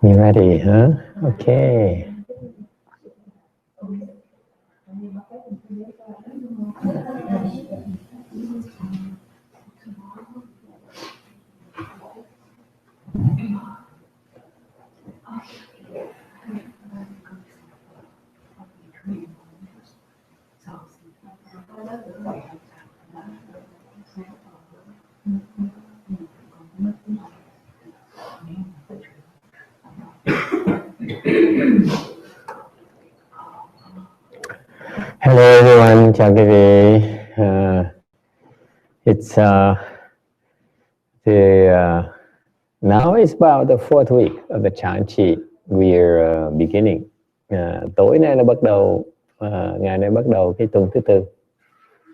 You ready, huh? Okay. Hello everyone, chào quý vị. Now it's about the fourth week of the Chan Chi. We're beginning. Tối nay nó bắt đầu, ngày nay bắt đầu cái tuần thứ tư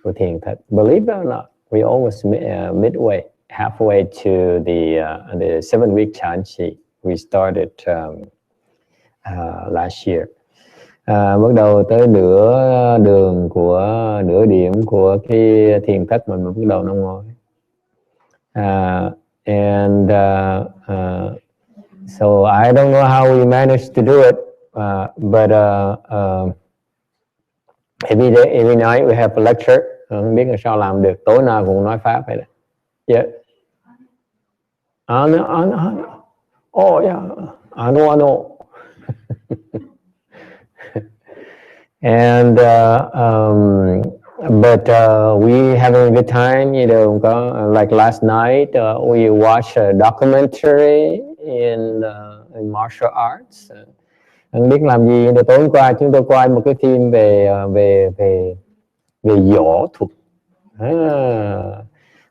của thiền thật. Believe it or not, we almost midway, halfway to the 7-week Chan Chi. We started last year. Bắt đầu tới nửa điểm của cái thiền thất mình bắt đầu năm ngoái. So I don't know how we managed to do it, but every night we have a lecture. Không biết là sao làm được, tối nào cũng nói pháp vậy đấy. Yeah. Oh yeah, I know. And but we having a good time, you know. Like last night, we watched a documentary in martial arts. Không biết làm gì, tối hôm qua chúng tôi coi một cái phim về võ thuật.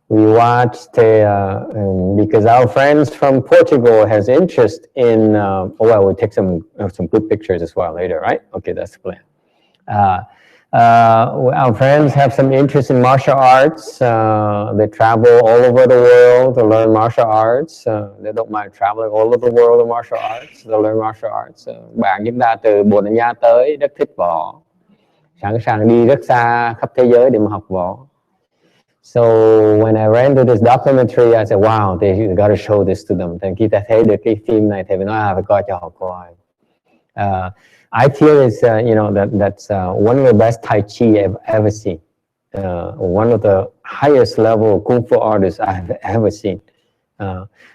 We watched because our friends from Portugal has interest in. Well, we take some good pictures as well later, right? Okay, that's the plan. Our friends have some interest in martial arts. They travel all over the world to learn martial arts. They don't mind traveling all over the world to martial arts to learn martial arts. Bạn chúng ta từ Bồ Đào Nha tới rất thích võ, sẵn sàng đi rất xa khắp thế giới để mà học võ. So when I ran to this documentary, I said, "Wow, they got to show this to them." Thì khi ta thấy được cái phim này, thì phải nói phải coi cho họ coi. I feel it's that's one of the best Tai Chi I've ever seen. One of the highest level Kung Fu artists I've ever seen.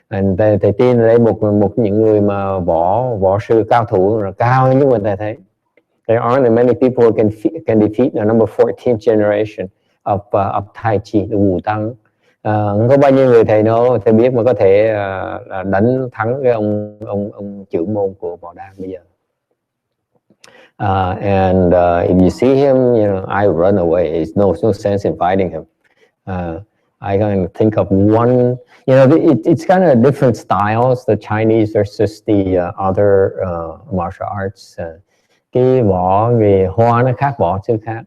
And thầy tin đây một những người mà võ sư cao thủ là cao như mà thầy thấy. There aren't many people who can defeat the number 14th generation of Tai Chi, the Wu Tăng. Không có bao nhiêu người thầy biết mà có thể đánh thắng cái ông trưởng môn của võ đan bây giờ. And if you see him, I run away. There's no sense in fighting him. I can think of one. It's kind of different styles, the Chinese versus the other martial arts. Cái võ về Hoa nó khác, võ sư khác.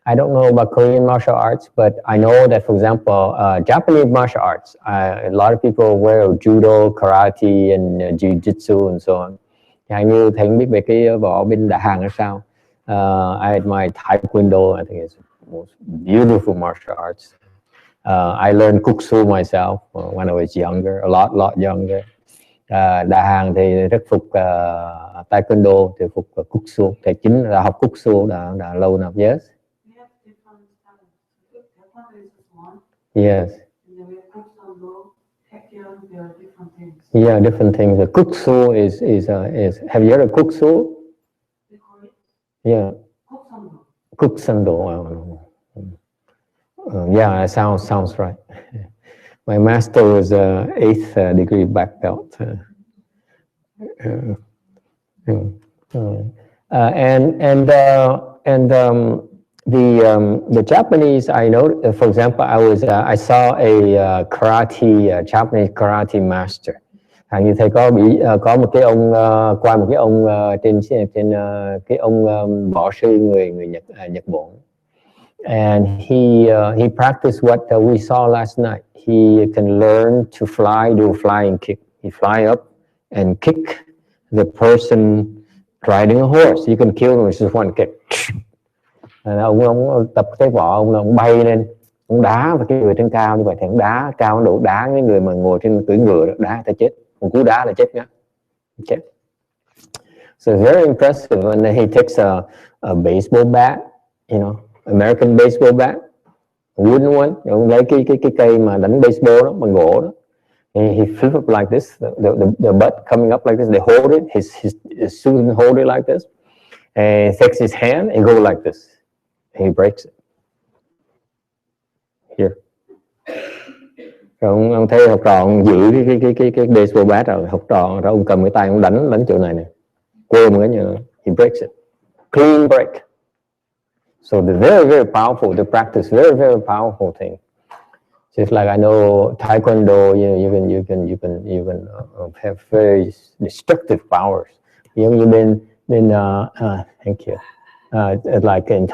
I don't know about Korean martial arts, but I know that, for example, Japanese martial arts, a lot of people wear judo, karate, and jiu-jitsu, and so on. Chẳng như thầy biết về cái võ bên Đà Hàn hay sao? I admire Taekwondo. I think it's the most beautiful martial arts. I learned Kuksu myself when I was younger, a lot younger. Đà Hàn thì rất phục Taekwondo, thì phục Kuksu. Thầy chính là học Kuksu đã lâu nào. Yes. Yes. Yeah, different things. The Kuksu is have you heard of Kuksu? Yeah. Kuksando. Yeah, it sounds right. My master was 8th degree black belt. The Japanese, I know, for example, I saw a Japanese karate master. Hàng như thầy có một cái ông qua một cái ông trên cái ông võ sư người Nhật Bản, and he practiced what we saw last night. He can learn to fly, do flying kick. He fly up and kick the person riding a horse. You can kill him with just one kick. Ông tập cái võ, ông bay lên, ông đá vào cái người trên cao như vậy, thì ông đá cao độ đá cái người mà ngồi trên cưỡi ngựa đó, đá ta chết, một cú đá là chết nhá, chết. So it's very impressive. And then he takes a baseball bat, you know, American baseball bat, wooden one. Ông lấy cái cây mà đánh baseball đó, bằng gỗ đó. He flip up like this, the butt coming up like this. They hold it. His students hold it like this, and he takes his hand and go like this. He breaks it. Here. Rồi ông thấy học trò ông giữ cái baseball bat rồi, học trò rồi ông cầm cái tay ông đánh chỗ này nè, quơ một cái như he breaks it, clean break. So they're very, very powerful. They practice very, very powerful thing. Just like I know Taekwondo, you can have very destructive powers. Giống như bên thank you. Like in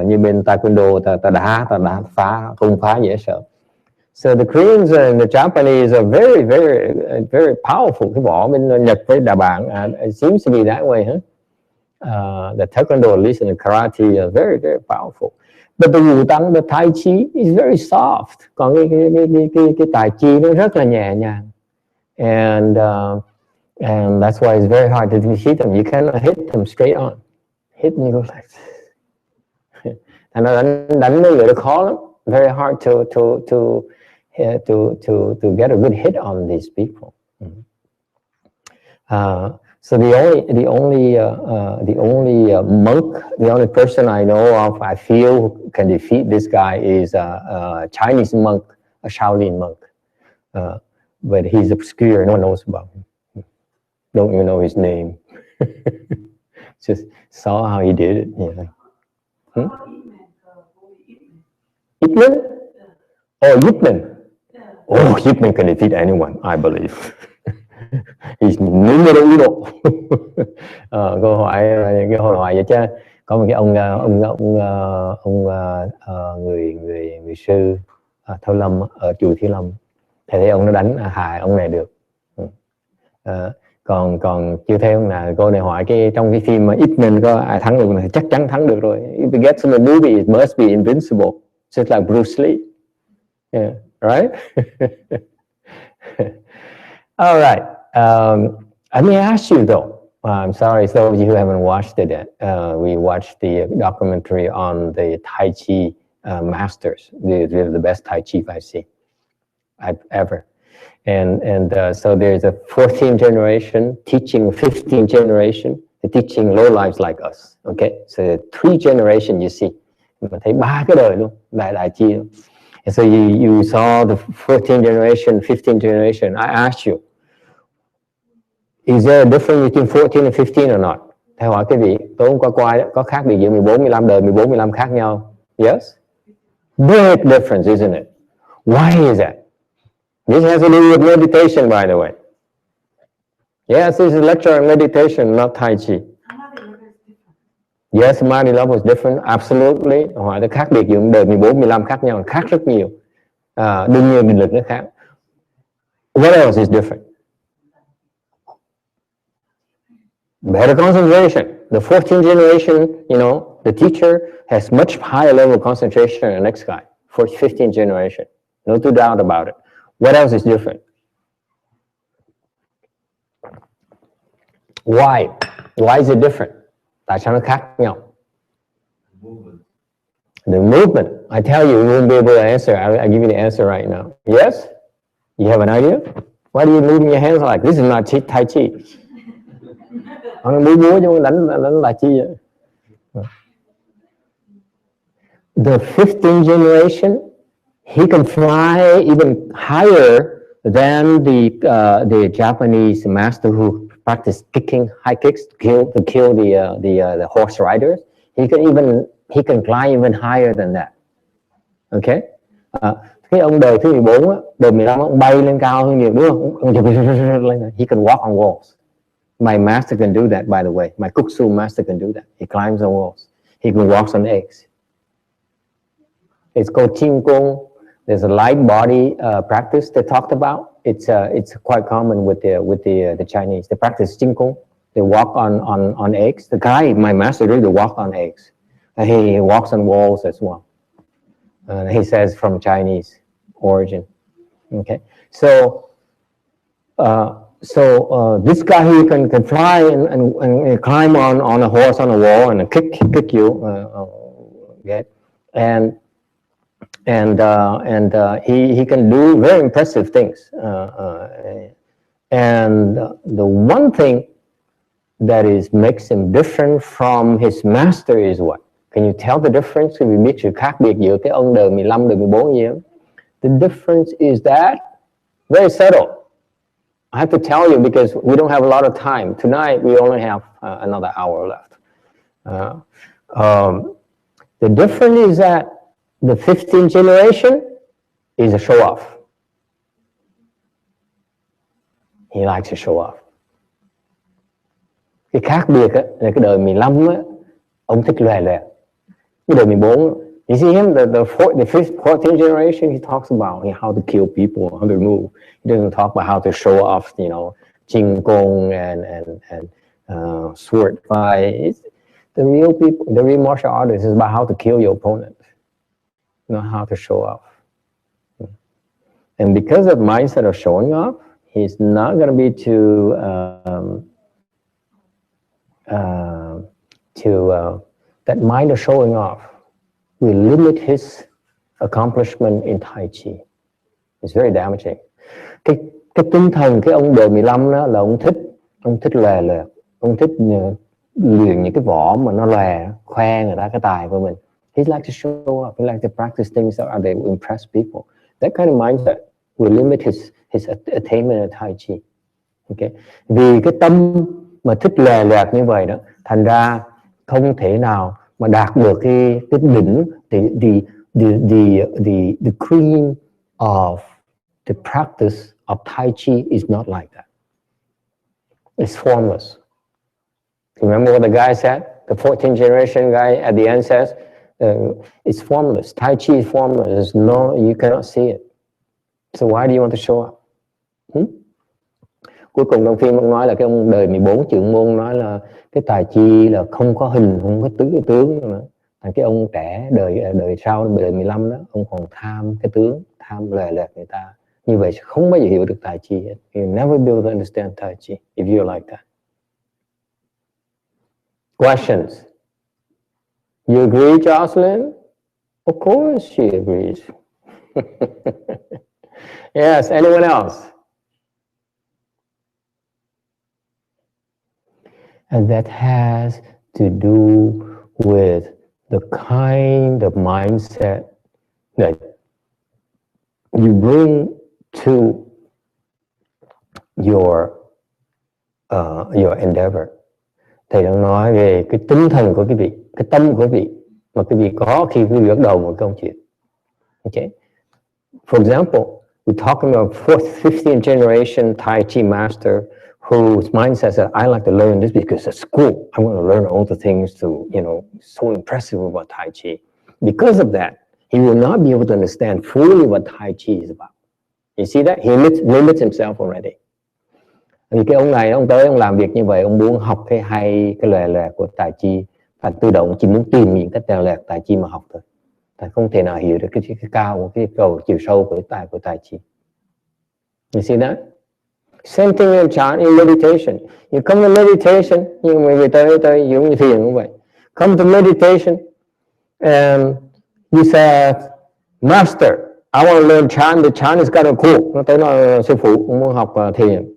như bên Taekwondo, ta đá phá, công phá dễ sợ. So the Koreans and the Japanese are very, very, very powerful. Cái võ bên Nhật với Đà Bản, it seems to be that way, huh? The Taekwondo, at least, and the Karate are very, very powerful. But the Wutang, the Tai Chi is very soft. Còn cái Tai Chi nó rất là nhẹ nhàng. And that's why it's very hard to hit them. You cannot hit them straight on. Hit and you go like this. And đánh mấy người đó khó lắm. Very hard to get a good hit on these people. So the only person I know of, I feel, can defeat this guy is a Chinese monk, a Shaolin monk. But he's obscure. No one knows about him. Don't even know his name. Just saw how he did it. Yeah. Ip Man? Oh, Ip Man. Oh, Ip Man can defeat anyone, I believe. He's numero uno. Câu hỏi vậy chứ có một cái ông người sư Thâu Lâm ở chùa Thiếu Lâm, thầy thấy ông nó đánh hại ông này được. Còn chưa thấy ông nào. Cô này hỏi trong cái phim mà Ip Man có ai thắng được này, chắc chắn thắng được rồi. If it gets in the movie, it must be invincible, just like Bruce Lee. Yeah, right? All right. Let me ask you though. I'm sorry, those of you who haven't watched it yet. We watched the documentary on the Tai Chi masters. They're the best Tai Chi I've ever. And so there's a 14th generation teaching 15th generation, teaching low lives like us. Okay, so 3 generations you see. Mình thấy 3 cái đời luôn, đại chi luôn. And so you saw the 14th generation, 15th generation. I asked you, is there a difference between 14 and 15 or not? Thầy hỏi cái vị, tối hôm qua có khác biệt giữa 14, 15 đời, 14, 15 khác nhau? Yes? Big difference, isn't it? Why is that? This has to do with meditation, by the way. Yes, this is lecture on meditation, not Tai Chi. Yes, Samadhi level is different, absolutely. Hỏi cái khác biệt giữa đời 14, 15 khác nhau, khác rất nhiều. Đương nhiên định lực nó khác. What else is different? Better concentration. The 14th generation, you know, the teacher has much higher level of concentration than the next guy. For 15th generation, no doubt about it. What else is different? Why? Why is it different? Tại sao nó khác nhau? The movement. I tell you, you won't be able to answer. I'll give you the answer right now. Yes? You have an idea? Why do you move your hands like this? Is not Tai Chi. Nó múa chứ đánh là chi vậy? The 15th generation, he can fly even higher than the Japanese master who practiced kicking, high kicks to kill the horse riders. He can climb even higher than that. Okay? Cái ông đời thứ 14 á, đời 15 ông bay lên cao hơn nhiều đúng không? He can walk on walls. My master can do that, by the way. My Kuksu master can do that. He climbs on walls. He can walk on eggs. It's called Qigong. There's a light body practice they talked about. It's quite common with the Chinese. They practice Qigong. They walk on eggs. The guy, my master, really walk on eggs. And he walks on walls as well. He says from Chinese origin. Okay, so this guy, he can fly and climb on a horse on a wall and kick you, and he can do very impressive things. And the one thing that makes him different from his master is what? Can you tell the difference? Khi mình biết sự khác biệt giữa cái ông đời 15, đời 14 gì đó? The difference is that very subtle. I have to tell you because we don't have a lot of time. Tonight we only have another hour left. The difference is that the 15th generation is a show-off. He likes to show off. Cái khác biệt á, là cái đời 15 á, ông thích lòe loẹt. Cái đời 14, you see him, the 14th generation, he talks about how to kill people, how to move. He doesn't talk about how to show off, Qigong and sword fight. The real people, the real martial artists is about how to kill your opponent, not how to show off. And because of mindset of showing off, he's not going to be that mind of showing off will limit his accomplishment in Tai Chi. It's very damaging. Cái tinh thần cái ông đời 15 đó là ông thích lòe loẹt, ông thích luyện những cái võ mà nó lòe, khoe người ta cái tài của mình. He likes to show off. He likes to practice things that they will impress people. That kind of mindset will limit his attainment in Tai Chi. Okay. Vì cái tâm mà thích lòe loẹt như vậy đó, thành ra không thể nào mà đạt được cái đỉnh, the cream of the practice of Tai Chi is not like that. It's formless. Remember what the guy said? The 14th generation guy at the end says, it's formless. Tai Chi is formless. You cannot see it. So why do you want to show up? Cuối cùng trong phim ông nói là cái ông đời 14 trưởng môn nói là cái tài chi là không có hình, không có tướng nữa. Cái ông trẻ đời sau, đời 15 đó, ông còn tham cái tướng, tham lòe loẹt người ta. Như vậy không bao giờ hiểu được tài chi hết. You never be able to understand Tai Chi if you're like that. Questions? You agree, Jocelyn? Of course she agrees. Yes, anyone else? And that has to do with the kind of mindset that you bring to your endeavor. Thầy đang nói về cái tinh thần của quý vị, cái tâm của quý vị mà quý vị có khi quý vị bắt đầu một công chuyện. Okay. For example, we're talking about 15th generation Tai Chi master whose mindset says, I like to learn this because at school I want to learn all the things to, so impressive about Tai Chi. Because of that, he will not be able to understand fully what Tai Chi is about. You see that? He limits himself already. Vì cái ông này, ông tới, ông làm việc như vậy, ông muốn học cái lòe loẹt của Tai Chi, và tự động chỉ muốn tìm những cái lòe loẹt Tai Chi mà học thôi. Thầy không thể nào hiểu được cái cao của cái cầu chiều sâu của Tai Chi. You see that? Same thing in meditation. You come to meditation, nhưng mà người tới giống như thiền cũng vậy. Come to meditation and you say, Master, I want to learn Chan. The Chan is kind of cool. Nó tới nói, sư phụ, cũng muốn học thiền.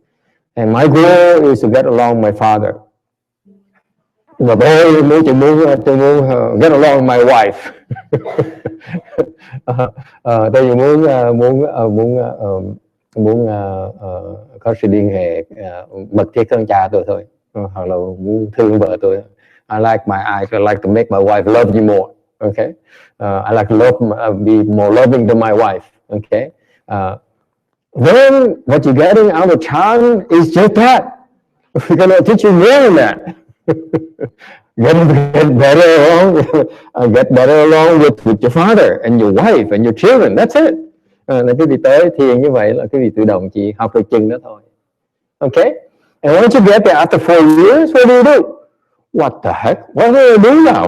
And my goal is to get along with my father. Và tôi muốn get along with my wife. Tôi muốn có sự liên hệ mật thiết hơn cha tôi thôi, hoặc là muốn thương vợ tôi. I like my eyes. I like to make my wife love you more. Okay, I like to be more loving than my wife. Okay. Then what you're getting out of Chan is just that. We're going to teach you more than that. Get better along with your father and your wife and your children. That's it. Là quý vị tới thiền như vậy là quý vị tự động chỉ học được chừng đó thôi. Okay? And once you get there after 4 years, what do? What the heck? What do I do now?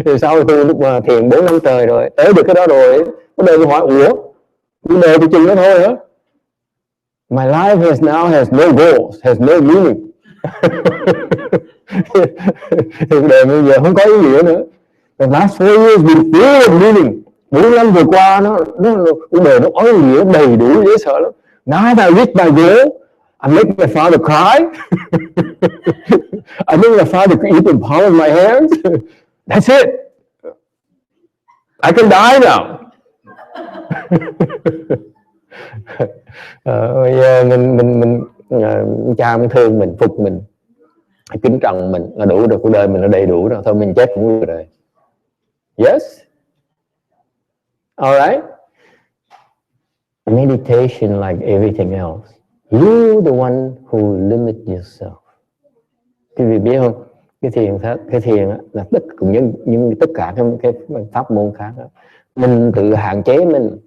Thì sau tôi lúc mà thiền 4 năm trời rồi, tới được cái đó rồi, có đời tôi hỏi, ủa? Tôi đời tôi chừng đó thôi hả? My life has no goals, has no meaning. Cuộc đời bây giờ không có ý nghĩa nữa. The last 4 years been full of meaning. 4 năm vừa qua cuộc đời nó có ý nghĩa đầy đủ dễ sợ lắm. Now I reach my goal, I make my father cry. I make my father eat the palm of my hands. That's it. I can die now. Bây giờ mình cha mình thương mình, phục mình, kính trọng mình là đủ được, cuộc đời mình là đầy đủ rồi, thôi mình chết cũng được rồi. Yes. All right. Meditation, like everything else, you're the one who limit yourself. Quý vị biết không? Cái thiền là tất cả cái pháp môn khác đó. Mình tự hạn chế mình.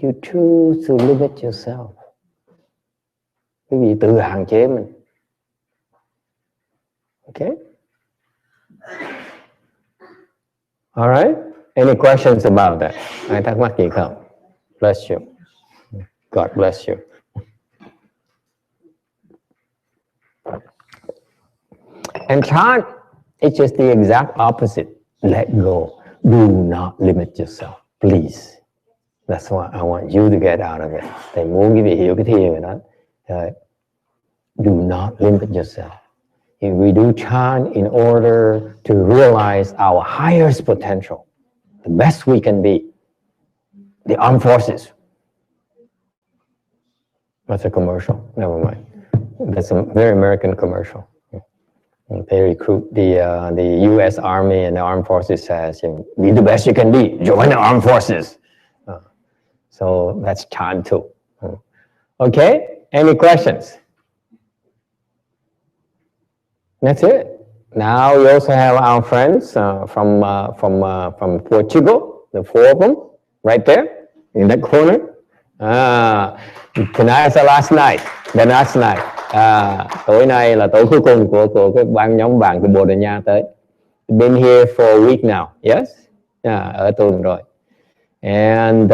You choose to limit yourself. Quý vị tự hạn chế mình. Okay? All right? Any questions about that? Ai thắc mắc gì không? Bless you. God bless you. And chant, it's just the exact opposite. Let go. Do not limit yourself, please. That's what I want you to get out of it. Thầy muốn quý vị hiểu cái thiền này đó. Do not limit yourself. If we do chant in order to realize our highest potential, the best we can be, the armed forces. That's a commercial. Never mind. That's a very American commercial. They recruit the U.S. Army and the armed forces says, be the best you can be. Join the armed forces. So that's chant too. Okay. Any questions? That's it. Now we also have our friends from Portugal, the 4 of them, right there in that corner. Tonight's the last night. The last night. Tối nay là tối cuối cùng của cái nhóm bạn của Bồ Đào Nha tới. Been here for a week now. Yes? Ở tuần rồi. And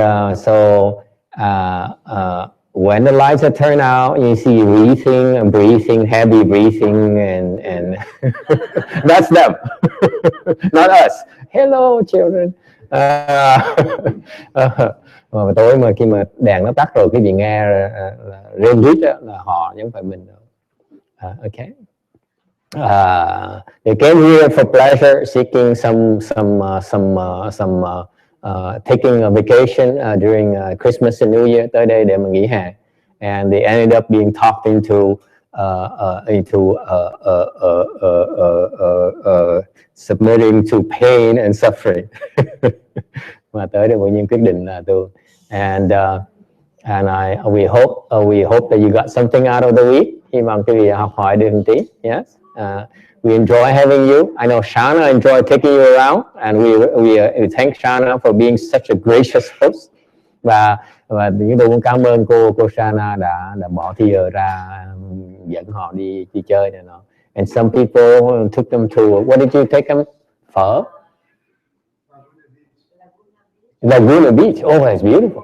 when the lights are turned out, you see breathing, heavy breathing, and that's them, not us. Hello, children. Tối mà khi mà đèn nó tắt rồi, cái gì nghe rên rít là họ, chứ không phải mình đâu. Okay. They came here for pleasure, seeking taking a vacation during Christmas and New Year, tới đây để mà nghỉ hè, and they ended up being talked into submitting to pain and suffering. Mà tới đây tự nhiên quyết định là tu, and we hope that you got something out of the week. Hy vọng quý vị học hỏi được một tí. Yes. We enjoy having you. I know Shana enjoyed taking you around, and we thank Shana for being such a gracious host. Và chúng tôi cũng cảm ơn cô Shana đã bỏ thì giờ ra dẫn họ đi chơi này nọ. And some people took them to, what did you take them? Phở? Laguna Beach. Oh, that's beautiful.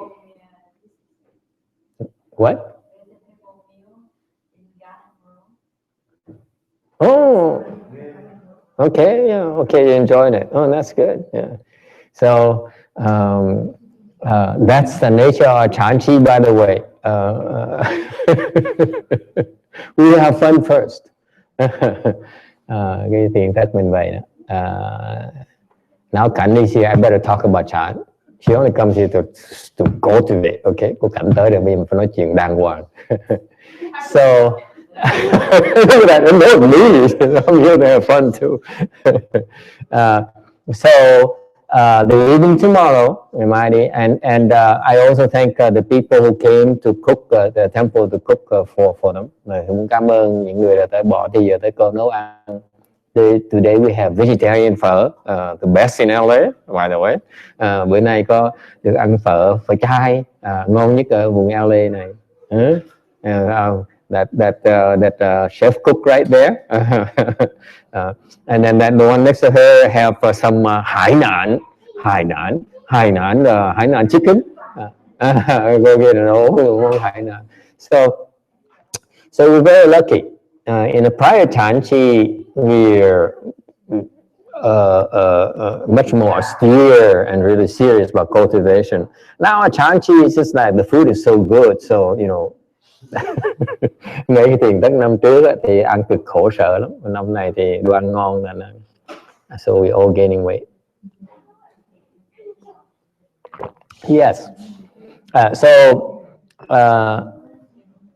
What? Oh, okay, yeah, okay, you enjoyed it. Oh, that's good, yeah. So, that's the nature of Chanchi, by the way. We will have fun first. Cái tiền thất mình vậy đó. Now Cảnh is here, I better talk about chant. She only comes here to cultivate, okay? Cô Cảnh tới rồi, bây giờ mình phải nói chuyện đàng hoàng. So, look at that, no me. I'm here to have fun too. They're leaving tomorrow, Almighty, and I also thank the people who came to cook the temple to cook for them. Cũng cảm ơn những người đã tới bỏ thì giờ tới cơm nấu ăn. Today we have vegetarian phở, the best in LA, by the way. Bữa nay có được ăn phở chay, ngon nhất ở vùng LA này. That chef cook right there. And then that one next to her have some hải naan chicken. Go get an old hải naan. So we're very lucky. In a prior time, we're much more austere and really serious about cultivation. Now at Chanchi, it's just like the food is so good, so you know. Mấy cái tiền Tết năm trước thì ăn cực khổ sở lắm, năm này thì đồ ăn ngon nên so we all gaining weight. Yes.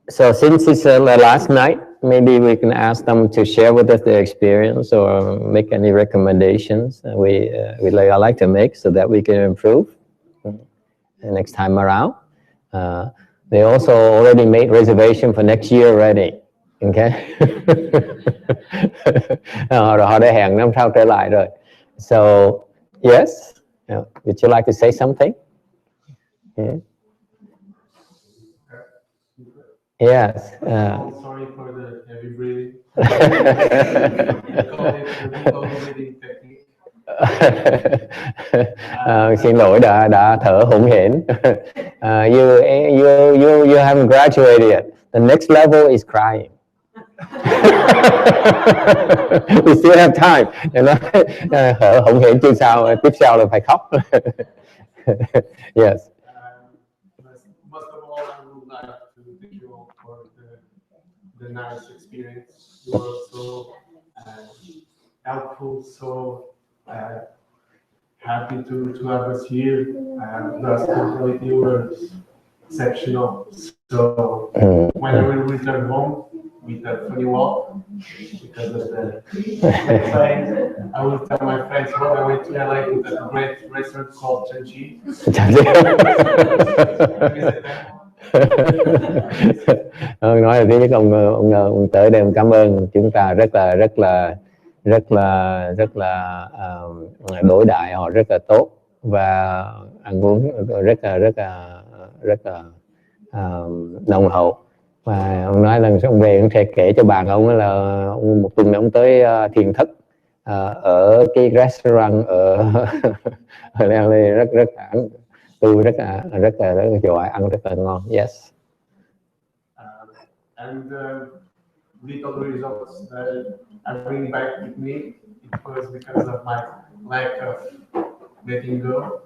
So since it's the last night, maybe we can ask them to share with us their experience or make any recommendations I like to make so that we can improve next time around. They also already made reservation for next year already. Okay. Họ đã hẹn năm sau trở lại rồi. So yes, would you like to say something? Yeah. Yes. Sorry for the heavy breathing. Call it the breathing technique. Xin lỗi đã thở hổn hển. You haven't graduated yet. The next level is crying. We still have time. Thở hổn hển chưa sao, tiếp sau là phải khóc. Yes. Most of all, I would like to thank you all for the nice experience. You were so helpful, so happy to have us here. The hospitality was exceptional. So when I will return home with a funny walk because of the plane, I will tell my friends when I went to LA to a great restaurant called Chanchi. Nói là thứ nhất ông tới đây ông cảm ơn chúng ta rất là đối đãi họ rất là tốt và ăn uống rất là nồng hậu. Và ông nói lần ông về ông sẽ kể cho bạn ông là một tuần ông tới thiền thất ở cái restaurant ở LA rất tôi rất là giỏi, ăn rất là ngon. Yes. And little results that I bring back with me, it was because of my lack of letting go.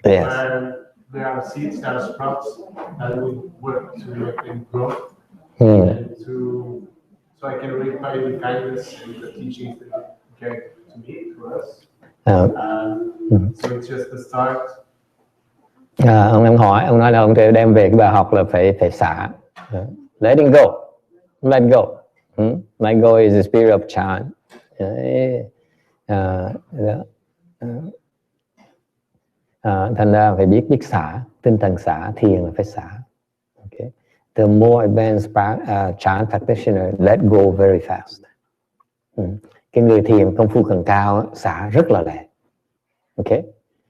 Yes. Where there are seeds, there are sprouts that we work to make them grow, and so I can repay the kindness and the teachings that you gave to me, to us. So it's just the start. Ông hỏi, ông nói là ông đem về cái bài học là phải xả, letting go, let go. Let go is the spirit of Chan. Thành ra phải biết xả, tinh thần xả, thiền là phải xả. Okay. The more advanced Chan practitioner let go very fast. Cái người thiền công phu cần cao xả rất là lẹ. Okay.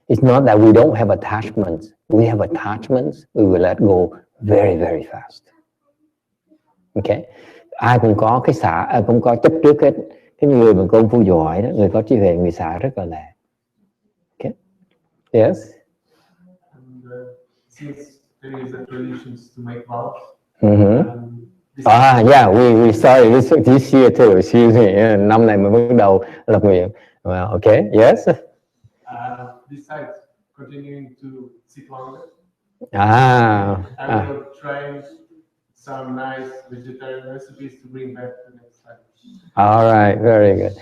It's not that we don't have attachments. We have attachments. We will let go very, very fast. Okay. Ai cũng có cái xả, cũng có chấp trước cái người mà công phu giỏi đó, người có trí huệ, người xả rất là lẹ. Okay. Yes. And, since there is a tradition to make vows. Yeah, we started this year too. Excuse me. Năm này mới bắt đầu lập nguyện. Well, okay. Yes. Besides continuing to sit longer, I will try some nice vegetarian recipes to bring back the next time. All right, very good.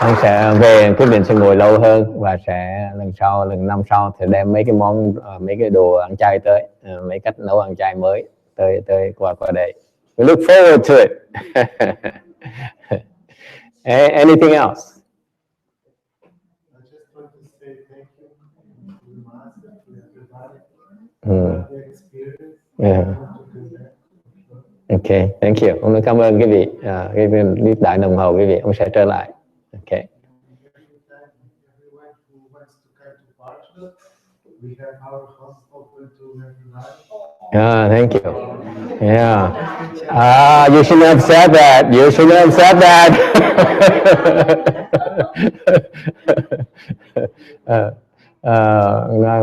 Ông sẽ về quyết định sẽ ngồi lâu hơn và sẽ lần năm sau thì đem mấy cái đồ ăn chay tới, mấy cách nấu ăn chay mới tới qua đây. We look forward to it. Anything else? I just want to say thank you to the master, to everybody, Ừ. the experience. Yeah. Ok, thank you. Ông nói cảm ơn quý vị. Cái đại đồng hồ quý vị, ông sẽ trở lại. Ok. Everyone who wants to come to Portugal, we have our house open to everybody. Thank you. Yeah. You shouldn't have said that. You shouldn't have said that.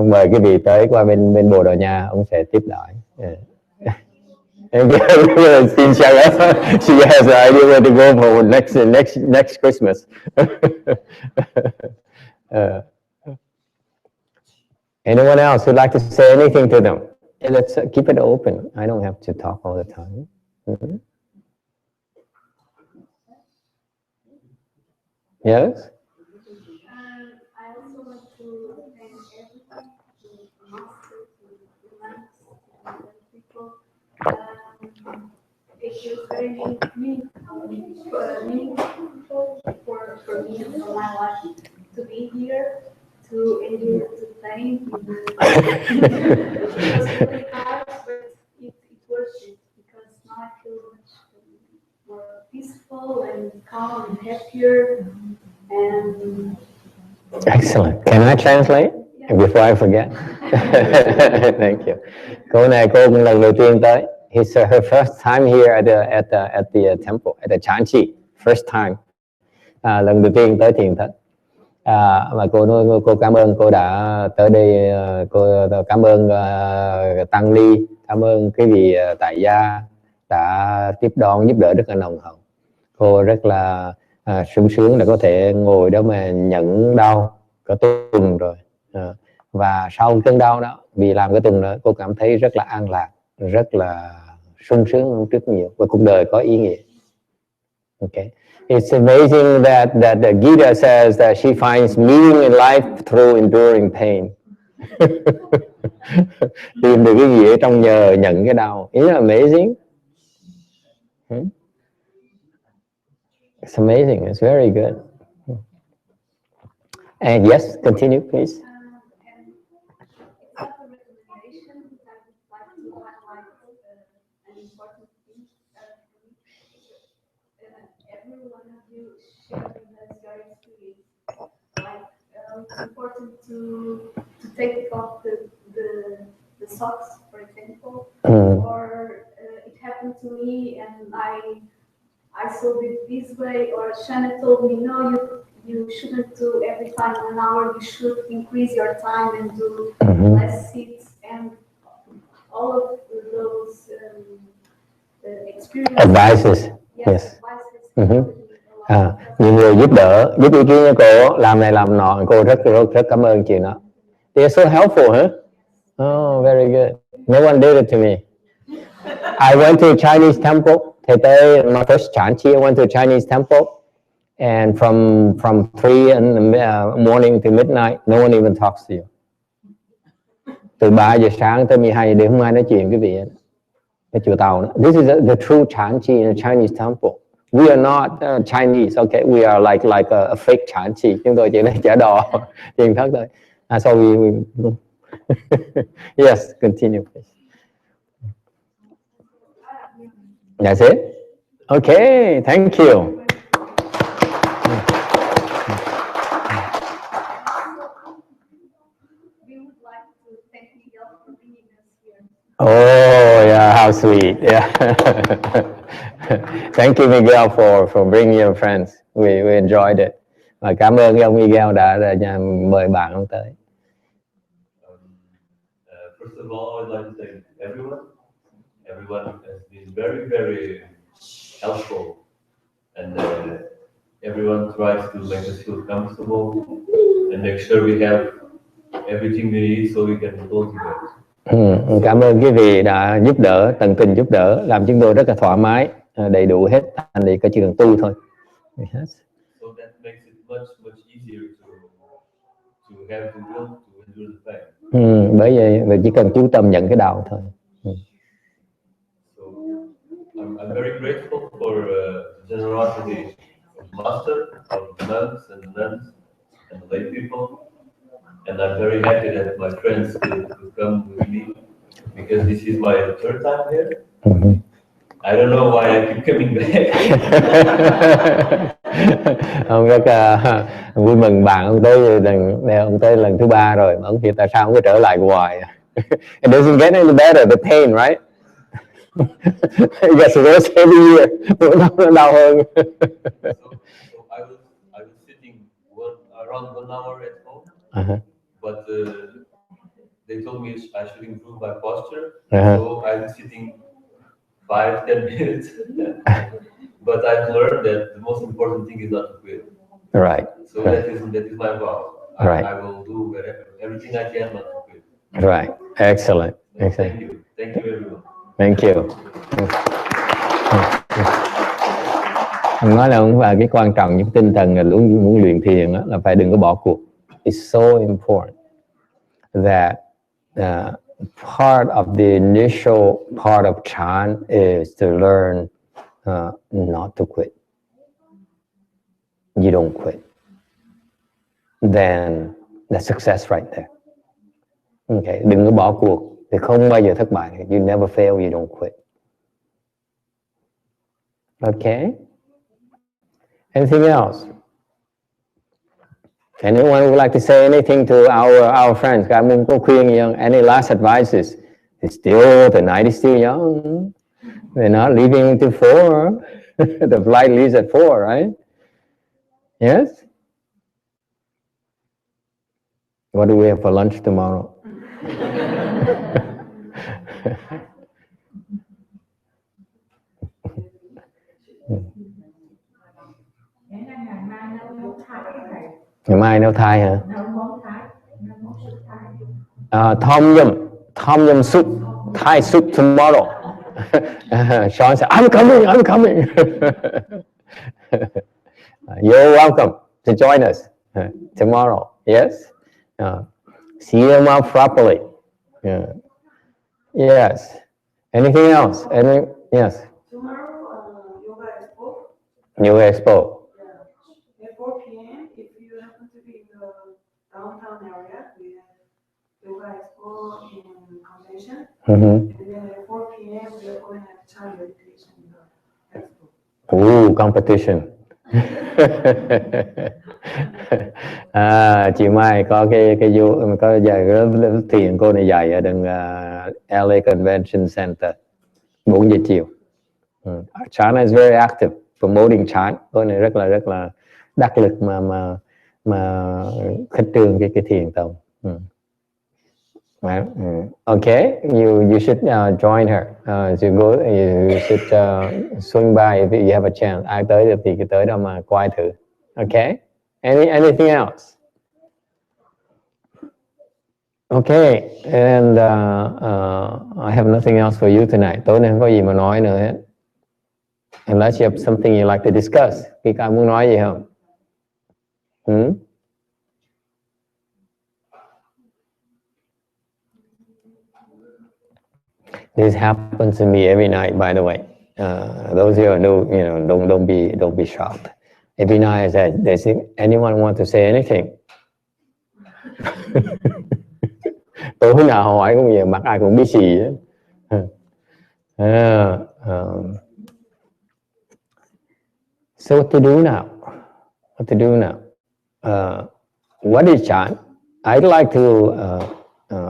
Mời quý vị tới qua bên Bồ Đào Nha, ông sẽ tiếp đãi. Yeah. She has an idea where to go for next Christmas. Anyone else who'd like to say anything to them? Yeah, let's keep it open. I don't have to talk all the time. Mm-hmm. Yes? I also want to thank everyone, to master, to Max, to other people. It was very meaningful for me and for my life to be here, to endure the pain. It was really hard, but it worth it because now I feel much more peaceful and calm and happier. And excellent. Can I translate before I forget? Thank you. Cô này cô cũng lần đầu tiên tới. It's her first time here at the temple, at the Chanchi. First time. Lần đầu tiên tới thiền thất. Và cô nói cô cảm ơn cô đã tới đây. Cô cảm ơn Tăng Ly, cảm ơn quý vị tại gia đã tiếp đón giúp đỡ rất là nồng hậu. Cô rất là sung sướng để có thể ngồi đó mà nhẫn đau cả tuần rồi. Và sau cơn đau đó, vì làm cái tuần đó, cô cảm thấy rất là an lạc, rất là sung sướng hơn trước nhiều, và cuộc đời có ý nghĩa. Okay. It's amazing that the Gita says that she finds meaning in life through enduring pain. Tìm được cái gì ở trong nhờ nhận cái đau. Isn't that amazing? It's amazing. It's very good. And yes, continue, please. and it's not a recommendation, but I would like to highlight an important thing for me. Every one of you share with us your experience. Like it's important to take off the socks, for example, or it happened to me and I saw it this way, or Shanna told me, no, you shouldn't do every time 1 hour, you should increase your time and do less seats, and all of those experiences. Advices. Yes. Nhiều người giúp đỡ, giúp ý kiến cho cô, làm này làm nọ, cô rất cảm ơn chuyện đó. They're so helpful, huh? Oh, very good. No one did it to me. I went to a Chinese temple. Thế tới my first Chanchi, I went to a Chinese temple, and from 3 in the morning to midnight, no one even talks to you. Từ 3 giờ sáng tới 12 giờ đêm không ai nói chuyện với vị. Cái chùa Tàu đó. This is the true Chanchi in a Chinese temple. We are not Chinese, okay? We are like a fake Chanchi. Chúng tôi chỉ là giả đò tiền thất thôi. So we yes, continue please. That's it? Okay, thank you. We would like to thank Miguel for bringing us here. Oh, yeah, how sweet. Yeah. Thank you, Miguel, for bringing your friends. We enjoyed it. Và cảm ơn ông Miguel đã mời bạn ông tới. First of all, I'd like to thank everyone. Everyone has been very, very helpful, and everyone tries to make us feel comfortable and make sure we have everything we need so we can cultivate. Cảm ơn quý vị đã giúp đỡ, tận tình giúp đỡ, làm chúng tôi rất là thoải mái, đầy đủ hết, thành để có chỉ cần tu thôi. Yes. So that makes it much easier to have the will to endure the pain. Bởi vậy mình chỉ cần chú tâm nhận cái đạo thôi. So I'm very grateful for generosity of master of nuns and lay people. And I'm very happy that my friends could come with me because this is my third time here. I don't know why I keep coming back. Ông rất vui mừng bạn ông tới ông tới lần thứ 3 rồi, ông thì tại sao ông cứ trở lại hoài? It doesn't get any better, the pain, right? It gets worse every year. Nó đau hơn. So I was sitting around 1 hour at home, but they told me I should improve my posture. So I'm sitting 5-10 minutes. But I've learned that the most important thing is not to quit. Right. So that is my vow. Right. I will do everything I can not to quit. Right. Excellent. So Excellent. thank you. Thank you everyone. Thank you. Ông nói là ông và cái quan trọng những tinh thần là luôn muốn luyện thiền đó, là phải đừng có bỏ cuộc. It's so important that part of the initial part of Chan is to learn not to quit. You don't quit. Then that's success right there. Okay, đừng có bỏ cuộc thì không bao giờ thất bại. You never fail, you don't quit. Okay. Anything else? Anyone would like to say anything to our friends? Các mình có khuyên gì không? Any last advices? The night is still young. They're not leaving until 4. The flight leaves at 4, right? Yes? What do we have for lunch tomorrow? Ngày mai nấu thai hả? Tom yum soup, Thai soup tomorrow. Sean said, I'm coming. You're welcome to join us tomorrow. Yes? See your mouth properly. Yes. Anything else? Yes. Tomorrow, Yoga Expo. Yoga Expo. Yeah. At 4 p.m., if you happen to be in the downtown area, we have Yoga Expo in convention. And then at 4 p.m., we are going to have child meditation in the expo. Ooh, competition. Chiều mai có có dạy thiền cô này dạy ở đằng LA Convention Center 4 giờ chiều. China is very active promoting China. Cô này rất là đắc lực mà khích trương cái thiền tông. Okay, you should join her. You should swing by if you have a chance. Ai tới được thì tới đó mà coi thử. Okay. Anything else? Okay, and I have nothing else for you tonight. Tối nay không có gì mà nói nữa hết. Unless you have something you like to discuss. Khi các muốn nói gì không? This happens to me every night, by the way. Those who are new, don't be shocked. Every night, does anyone want to say anything? Tối nào hỏi cũng vậy, mặt ai cũng biết gì á. So what to do now? What is Chan? I'd like to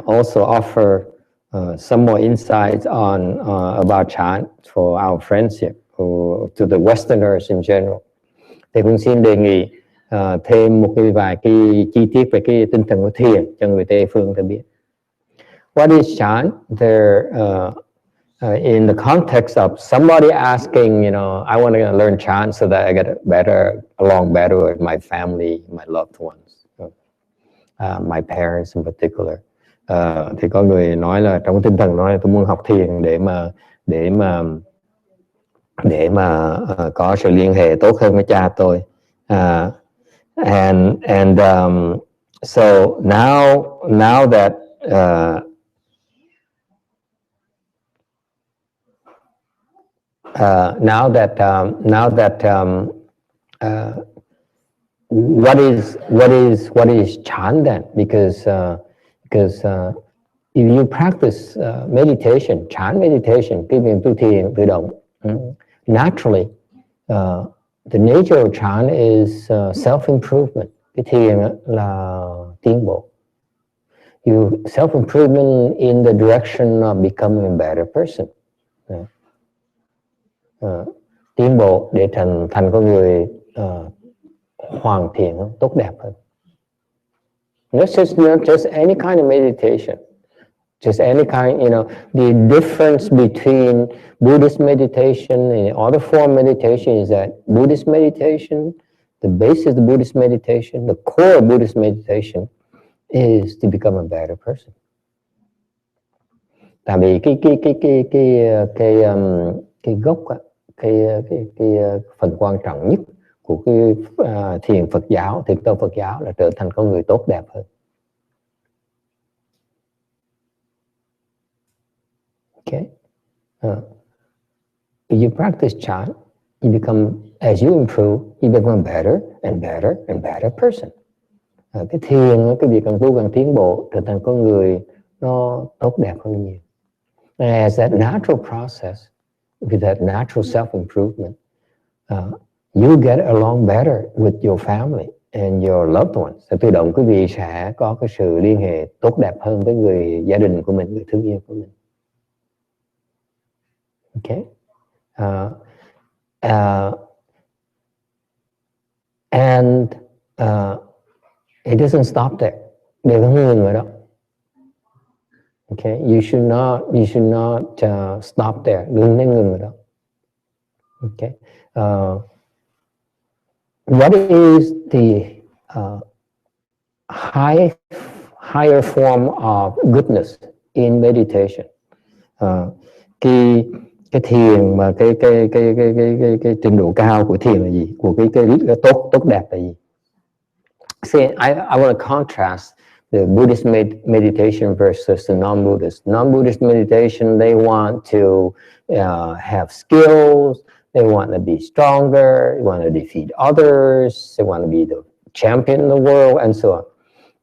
also offer some more insights on about Chan for our friendship, or to the Westerners in general. Thì cũng xin đề nghị thêm vài cái chi tiết về cái tinh thần của thiền cho người Tây phương ta biết. What is Chan? There, in the context of somebody asking, I want to learn Chan so that I get along better with my family, my loved ones, my parents in particular. Thì có người nói là trong tinh thần nói là tôi muốn học thiền để mà có sự liên hệ tốt hơn với cha tôi. So now that what is Chan then? Because if you practice meditation, Chan meditation, cái việc tu thiền tự động, naturally, the nature of Chan is self-improvement. Cái thiền là tiến bộ. You self-improvement in the direction of becoming a better person. Tiến bộ để thành con người hoàn thiện hơn, tốt đẹp hơn. Not just any kind of meditation. Just any kind, you know, the difference between Buddhist meditation and other form meditation is that Buddhist meditation, the basis of the Buddhist meditation, the core of Buddhist meditation is to become a better person. Tại vì cái gốc, cái phần quan trọng nhất của cái thiền Phật giáo, thiền tông Phật giáo là trở thành con người tốt đẹp hơn. Okay. If you practice Chan, you become, as you improve, you become a better and better and better person. Cái thiền, cái việc càng tu càng tiến bộ, trở thành con người nó tốt đẹp hơn nhiều. As that natural process, with that natural self-improvement, you get along better with your family and your loved ones. Tự động quý vị sẽ có cái sự liên hệ tốt đẹp hơn với người gia đình của mình, người thương yêu của mình. Okay, and it doesn't stop there. Đừng có ngừng ở đó. Okay, you should not stop there. Đừng nên ngừng ở đó. Okay, what is the higher form of goodness in meditation? Cái thiền mà cái trình độ cao của thiền là gì? Của cái tốt đẹp là gì? See, I want to contrast the Buddhist meditation versus the non-Buddhist. Non-Buddhist meditation, they want to have skills, they want to be stronger, they want to defeat others, they want to be the champion in the world, and so on.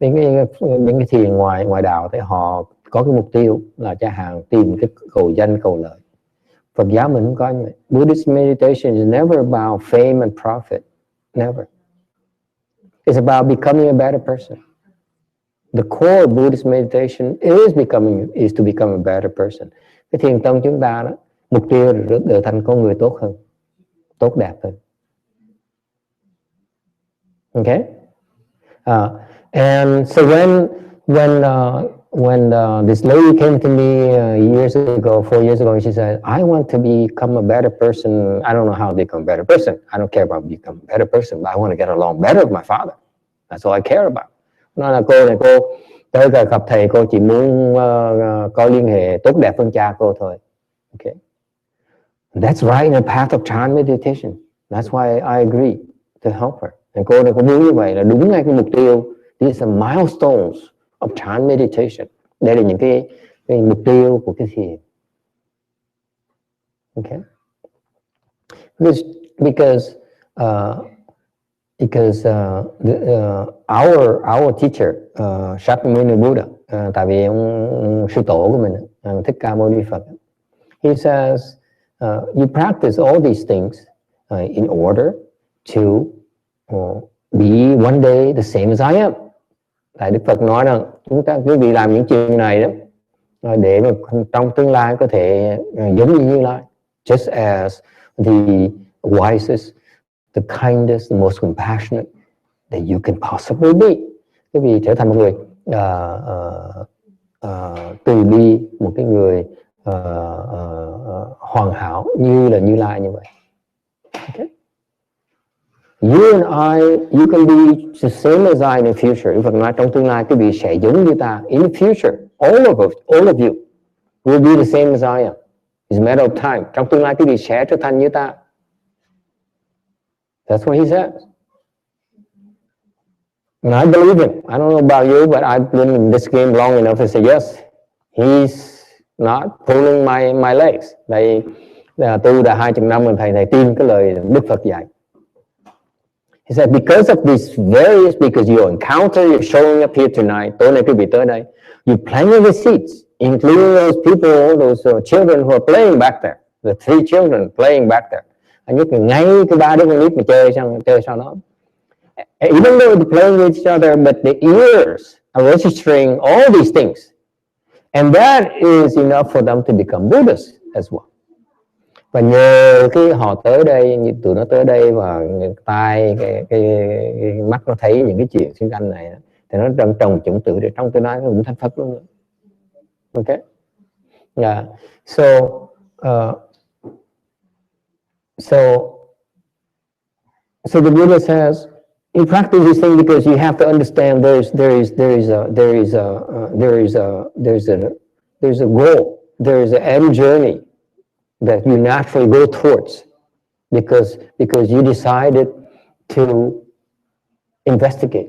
Những cái thiền ngoài đạo thì họ có cái mục tiêu là chẳng hạn tìm cái cầu danh cầu lợi. Phật giáo mình không có như vậy. Buddhist meditation is never about fame and profit. Never. It's about becoming a better person. The core of Buddhist meditation is to become a better person. Cái thiền tông chúng ta đó, mục tiêu là trở thành con người tốt hơn, tốt đẹp hơn. Okay? And so when this lady came to me 4 years ago, and she said, I want to become a better person. I don't know how to become a better person. I don't care about becoming a better person, but I want to get along better with my father. That's all I care about. Nói là cô tới gặp thầy, cô chỉ muốn có liên hệ tốt đẹp hơn cha cô thôi. Okay. That's right in the path of Chan meditation. That's why I agree to help her. And cô này có muốn như vậy là đúng ngay cái mục tiêu. These are milestones of Chan meditation. Đây là những cái mục tiêu của cái thiền. Okay. Because our teacher Shakyamuni Buddha, tại vì ông sư tổ của mình, Thích Ca Mâu Ni Phật, he says you practice all these things in order to be one day the same as I am. Tại Đức Phật nói rằng chúng ta quý vị làm những chuyện này đó để mà trong tương lai có thể giống như Như Lai, just as the wisest, the kindest, the most compassionate that you can possibly be. Quý vị trở thành một người từ bi, một cái người hoàn hảo như là Như Lai như vậy. Okay. You and you can be the same as I in the future. Đức Phật nói trong tương lai quý vị sẽ giống như ta. In the future, all of you will be the same as I am. It's a matter of time. Trong tương lai quý vị sẽ trở thành như ta. That's what he says. And I believe him. I don't know about you, but I've been in this game long enough to say yes. He's not pulling my legs. Thầy tu đã 20 năm rồi, thầy tin cái lời Đức Phật dạy. He said, because of these various, because you encounter, you're showing up here tonight, tối nay quý vị tới đây, you planted the seeds, including those people, those children who are playing back there, the 3 children playing back there. Anh nhất là ngay cái 3 đứa con nít mà chơi sau đó. Even though they're playing with each other, but the ears are registering all these things. And that is enough for them to become Buddhists as well. Và nhờ cái họ tới đây, như tụi nó tới đây và tai cái mắt nó thấy những cái chuyện xung quanh này, thì nó trồng chủng tử để trong tương lai nó cũng thành Phật luôn nữa. Okay? Yeah. So the Buddha says, you practice this thing because you have to understand there's a goal, there is an end journey that you naturally go towards because you decided to investigate.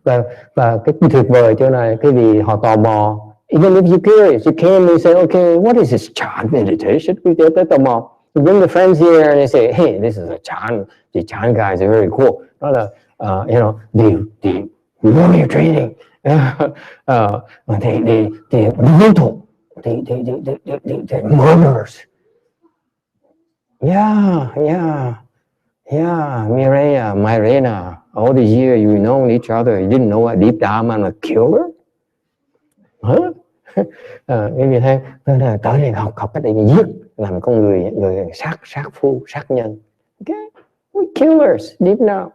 Và cái tuyệt vời chỗ này, cái vì họ tò mò. Even if you're curious, you came and you say, okay, what is this chant meditation? Quý vị tới tò mò. You bring the friends here and they say, hey, this is a chant. The chant guys are very cool. Đó là, you know, the warrior training. The brutal, the murderers. Yeah, Mirena, all these years you know each other, you didn't know what deep down I'm a killer? Hả? Cái gì thế? Tới đây học cách để giết, làm con người sát phu, sát nhân. Okay? We're killers deep down.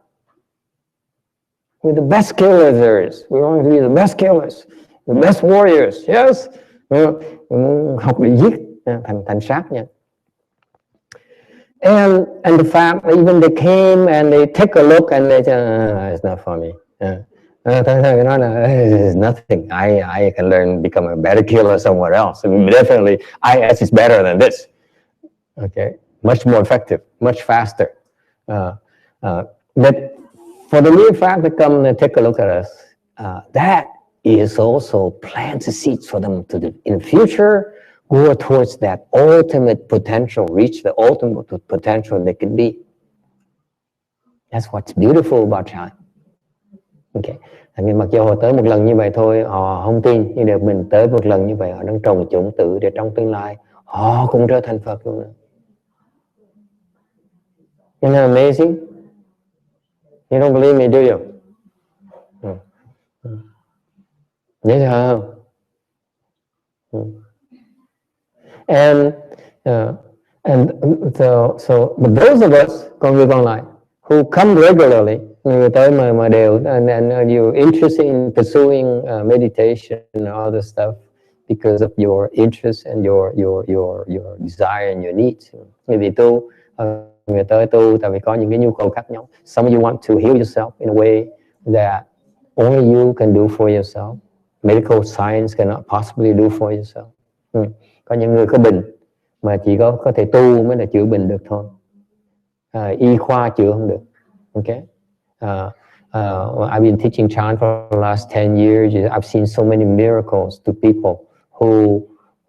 We're the best killers there is. We're going to be the best killers, the best warriors. Yes. Học để giết, thành sát nhân. And the fact that even they came and they take a look and they say, it's not for me. It's nothing. I can learn, become a better killer somewhere else. I mean, definitely, IS is better than this. Okay, much more effective, much faster. But for the mere fact to come and take a look at us, that is also plant the seeds for them to, in the future, go towards that ultimate potential, reach the ultimate potential they can be. That's what's beautiful about Chan. Okay. Mặc dù họ tới một lần như vậy thôi, họ không tin, nhưng được mình tới một lần như vậy, họ đang trồng chủng tử để trong tương lai họ cũng trở thành Phật luôn. Isn't that amazing? You don't believe me, do you? Dễ sợ không? And so but those of us, con người còn lại, who come regularly, người tới mà đều, and you're interested in pursuing meditation and other stuff because of your interest and your desire and your needs. Người bị tu, người tới tu tại vì có những cái nhu cầu khác nhau. Some of you want to heal yourself in a way that only you can do for yourself. Medical science cannot possibly do for yourself. Có những người có bệnh mà chỉ có thể tu mới là chữa bệnh được thôi. Y khoa chữa không được. Okay. I've been teaching chant for the last 10 years. I've seen so many miracles to people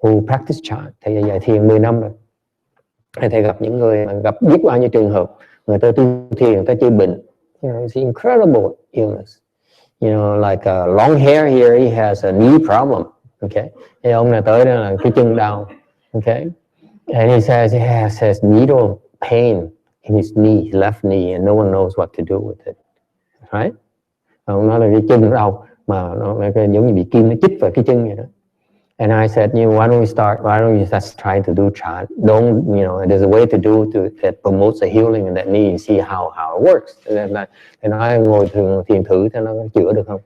who practice chant. Thầy dạy thiền 10 năm rồi. Thầy gặp những người mà gặp biết bao nhiêu trường hợp người ta tu thiền, người ta chữa bệnh. You know, it's incredible illness. You know, like long hair here, he has a knee problem. Okay. Thì ông này tới đó là cái chân đau. Okay. And he says he has needle pain in his knee, his left knee, and no one knows what to do with it. Right? Ông nói là cái chân đau mà nó giống như bị kim nó chích vào cái chân vậy đó. And I said, you know, why don't you just try to do chant? Don't, you know, there's a way to do that promotes the healing in that knee and see how it works. Thì nói ngồi thiền thử cho nó chữa được không?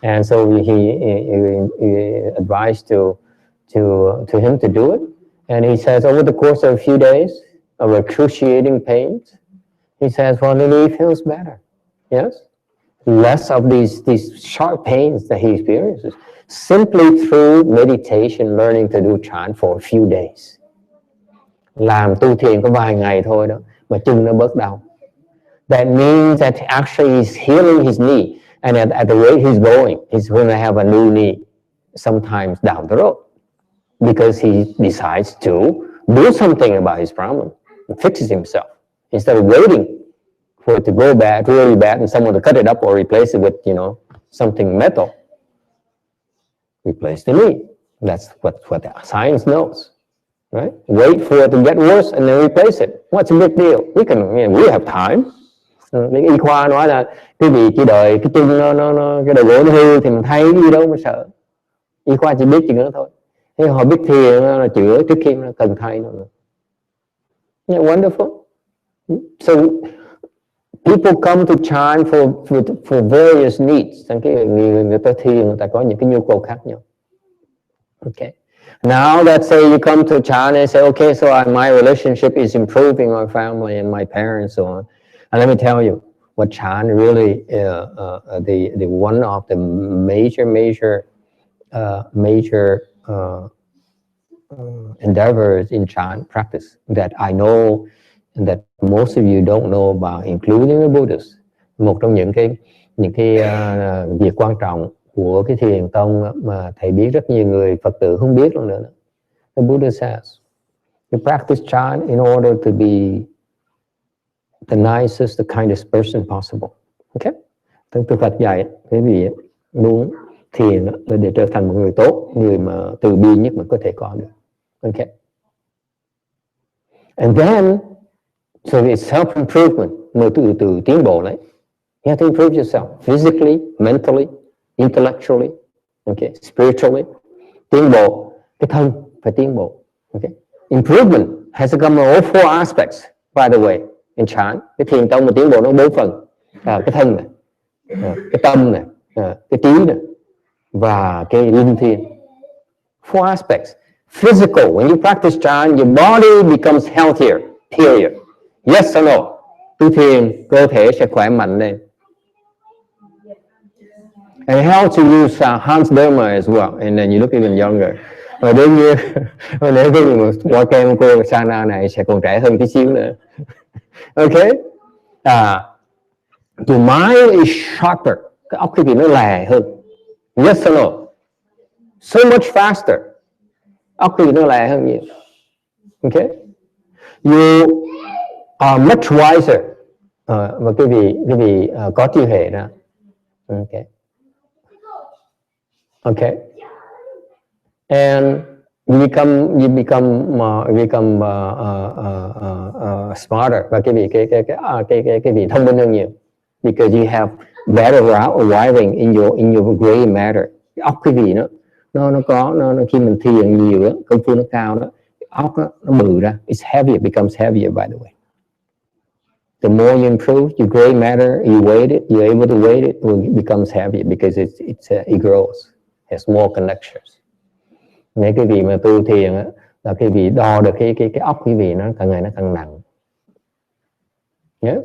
And so he advised to him to do it. And he says, over the course of a few days of excruciating pains, he says, well, the knee feels better. Yes? Less of these sharp pains that he experiences. Simply through meditation, learning to do chant for a few days. Làm tu thiền có vài ngày thôi đó, mà chân nó bớt đau. That means that actually he's healing his knee. And at the rate he's going, he's going to have a new knee sometimes down the road. Because he decides to do something about his problem. He fixes himself. Instead of waiting for it to go bad, really bad, and someone to cut it up or replace it with, you know, something metal. Replace the meat. That's what the science knows, right? Wait for it to get worse and then replace it. What's a big deal? We have time. Y khoa nói là cái gì chỉ đợi cái chân cái đầu gỗ nó hư thì mình thay cái gì đâu mà sợ. Y khoa chỉ biết chuyện đó thôi. Thế họ biết thiền là chữa trước khi nó cần thay nữa. Yeah, wonderful. So people come to Chan for various needs. Người ta thiền, người ta có những cái nhu cầu khác nhau. Okay. Now let's say you come to Chan and say, okay, so my relationship is improving, my family and my parents, so on. And let me tell you, what Chan really, the one of the major endeavors in Chan practice that I know and that most of you don't know about, including the Buddhists. Một trong những cái việc quan trọng của cái thiền tông mà thầy biết rất nhiều người Phật tử không biết luôn nữa. The Buddha says, you practice Chan in order to be the nicest, the kindest person possible. Okay? Đức Phật dạy cái gì muốn thiền là để trở thành một người tốt, người mà từ bi nhất mà có thể có được. Okay? And then, so it's self-improvement, mà từ tiến bộ lấy. You have to improve yourself physically, mentally, intellectually, okay, spiritually. Tiến bộ, cái thân phải tiến bộ. Okay? Improvement has to come in all four aspects, by the way. In Chan, cái thiền tông mà tiến bộ nó 4 phần. Cái thân này, cái tâm này, cái trí này và cái linh thiền. 4 aspects. Physical, when you practice Chan, your body becomes healthier, period. Yes or no? Tu thiền, cơ thể sẽ khỏe mạnh lên. And it helps you use Hans Dharma as well, and then you look even younger. Và đương nhiên, nếu cái người qua kem cô Sana này sẽ còn trẻ hơn tí xíu nữa. Okay? Your mind is sharper. Cái óc quý vị nó lè hơn. Yes or no? So much faster. Óc quý vị nó lè hơn nhiều. Okay? You are much wiser. Và quý vị có trí huệ đó. Okay. Okay. And you become smarter, và cái vị thông minh hơn nhiều, because you have better wiring in your gray matter. Cái óc cái vị nó khi mình thiền nhiều đó, công phu nó cao đó, óc nó bự ra, it's heavier, becomes heavier, by the way. The more you improve your gray matter, you weight it, you're able to weight it, it becomes heavier because it grows, has more connections. Mấy cái vị mà tu thiền á, là cái vị đo được cái óc cái vị nó càng ngày nó càng nặng. Yes.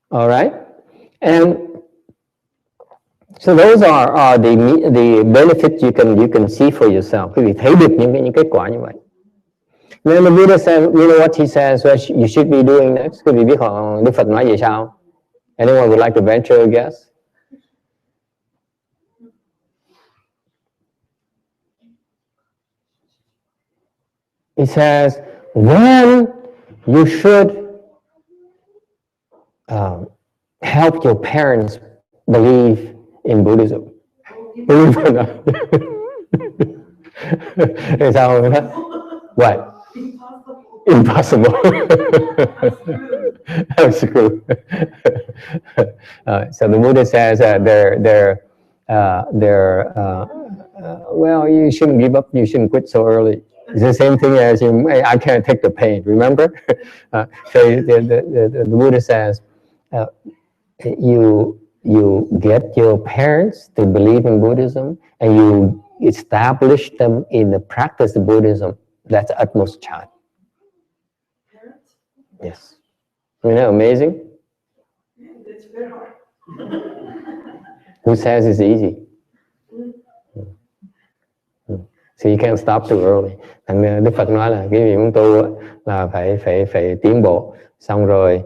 All right. And so those are the benefits you can see for yourself. Quý vị thấy được những kết quả như vậy. Then the Buddha said, you know what he says, what you should be doing next? Quý vị biết Đức Phật nói gì sao? Anyone would like to venture a guess? He says, then you should help your parents believe in Buddhism. Believe or not? Thì sao vậy? What? Impossible. That's true. So the Buddha says well, you shouldn't give up, you shouldn't quit so early. It's the same thing as I can't take the pain, remember? So the Buddha says, you get your parents to believe in Buddhism and you establish them in the practice of Buddhism. That's utmost Chan. Yes. Isn't that amazing? Yeah, it's very hard. Who says it's easy? So you can't stop too early. Thành Đức Phật nói là cái việc muốn tu là phải tiến bộ, xong rồi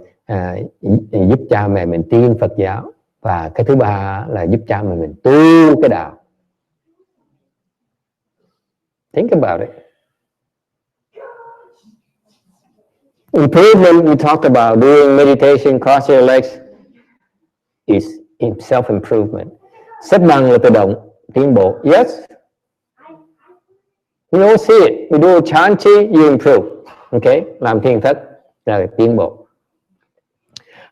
giúp cha mẹ mình tin Phật giáo, và cái thứ ba là giúp cha mẹ mình tu cái đạo. Think about it. Improvement, we talked about doing meditation, cross your legs is self-improvement. Xếp bằng là tự động, tiến bộ. Yes? We all see it. We do chanti, you improve. Okay? Làm thiền thất là tiến bộ.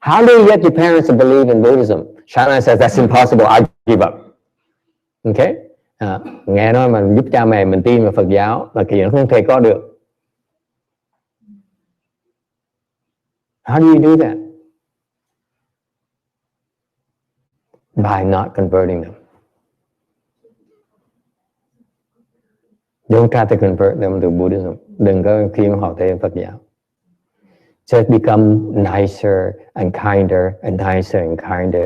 How do you get your parents to believe in Buddhism? Shana says that's impossible. I give up. Okay? Nghe nói mà giúp cha mẹ mình tin vào Phật giáo là chuyện không thể có được. How do you do that? By not converting them. Don't try to convert them to Buddhism. Đừng có khiến họ theo Phật giáo. Just become nicer and kinder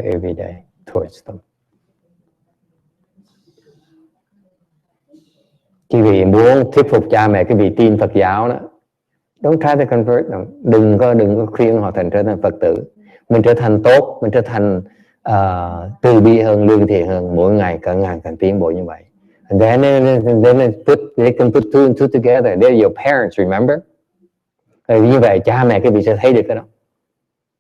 every day towards them. Quý vị muốn thuyết phục cha mẹ quý vị tin Phật giáo đó, don't try to convert them. Đừng có khuyên họ trở thành Phật tử. Mình trở thành tốt, mình trở thành từ bi hơn, lương thiện hơn, mỗi ngày càng tiến bộ như vậy. And then they can put two and two together. They're your parents, remember? Như vậy cha mẹ quý vị sẽ thấy được cái đó.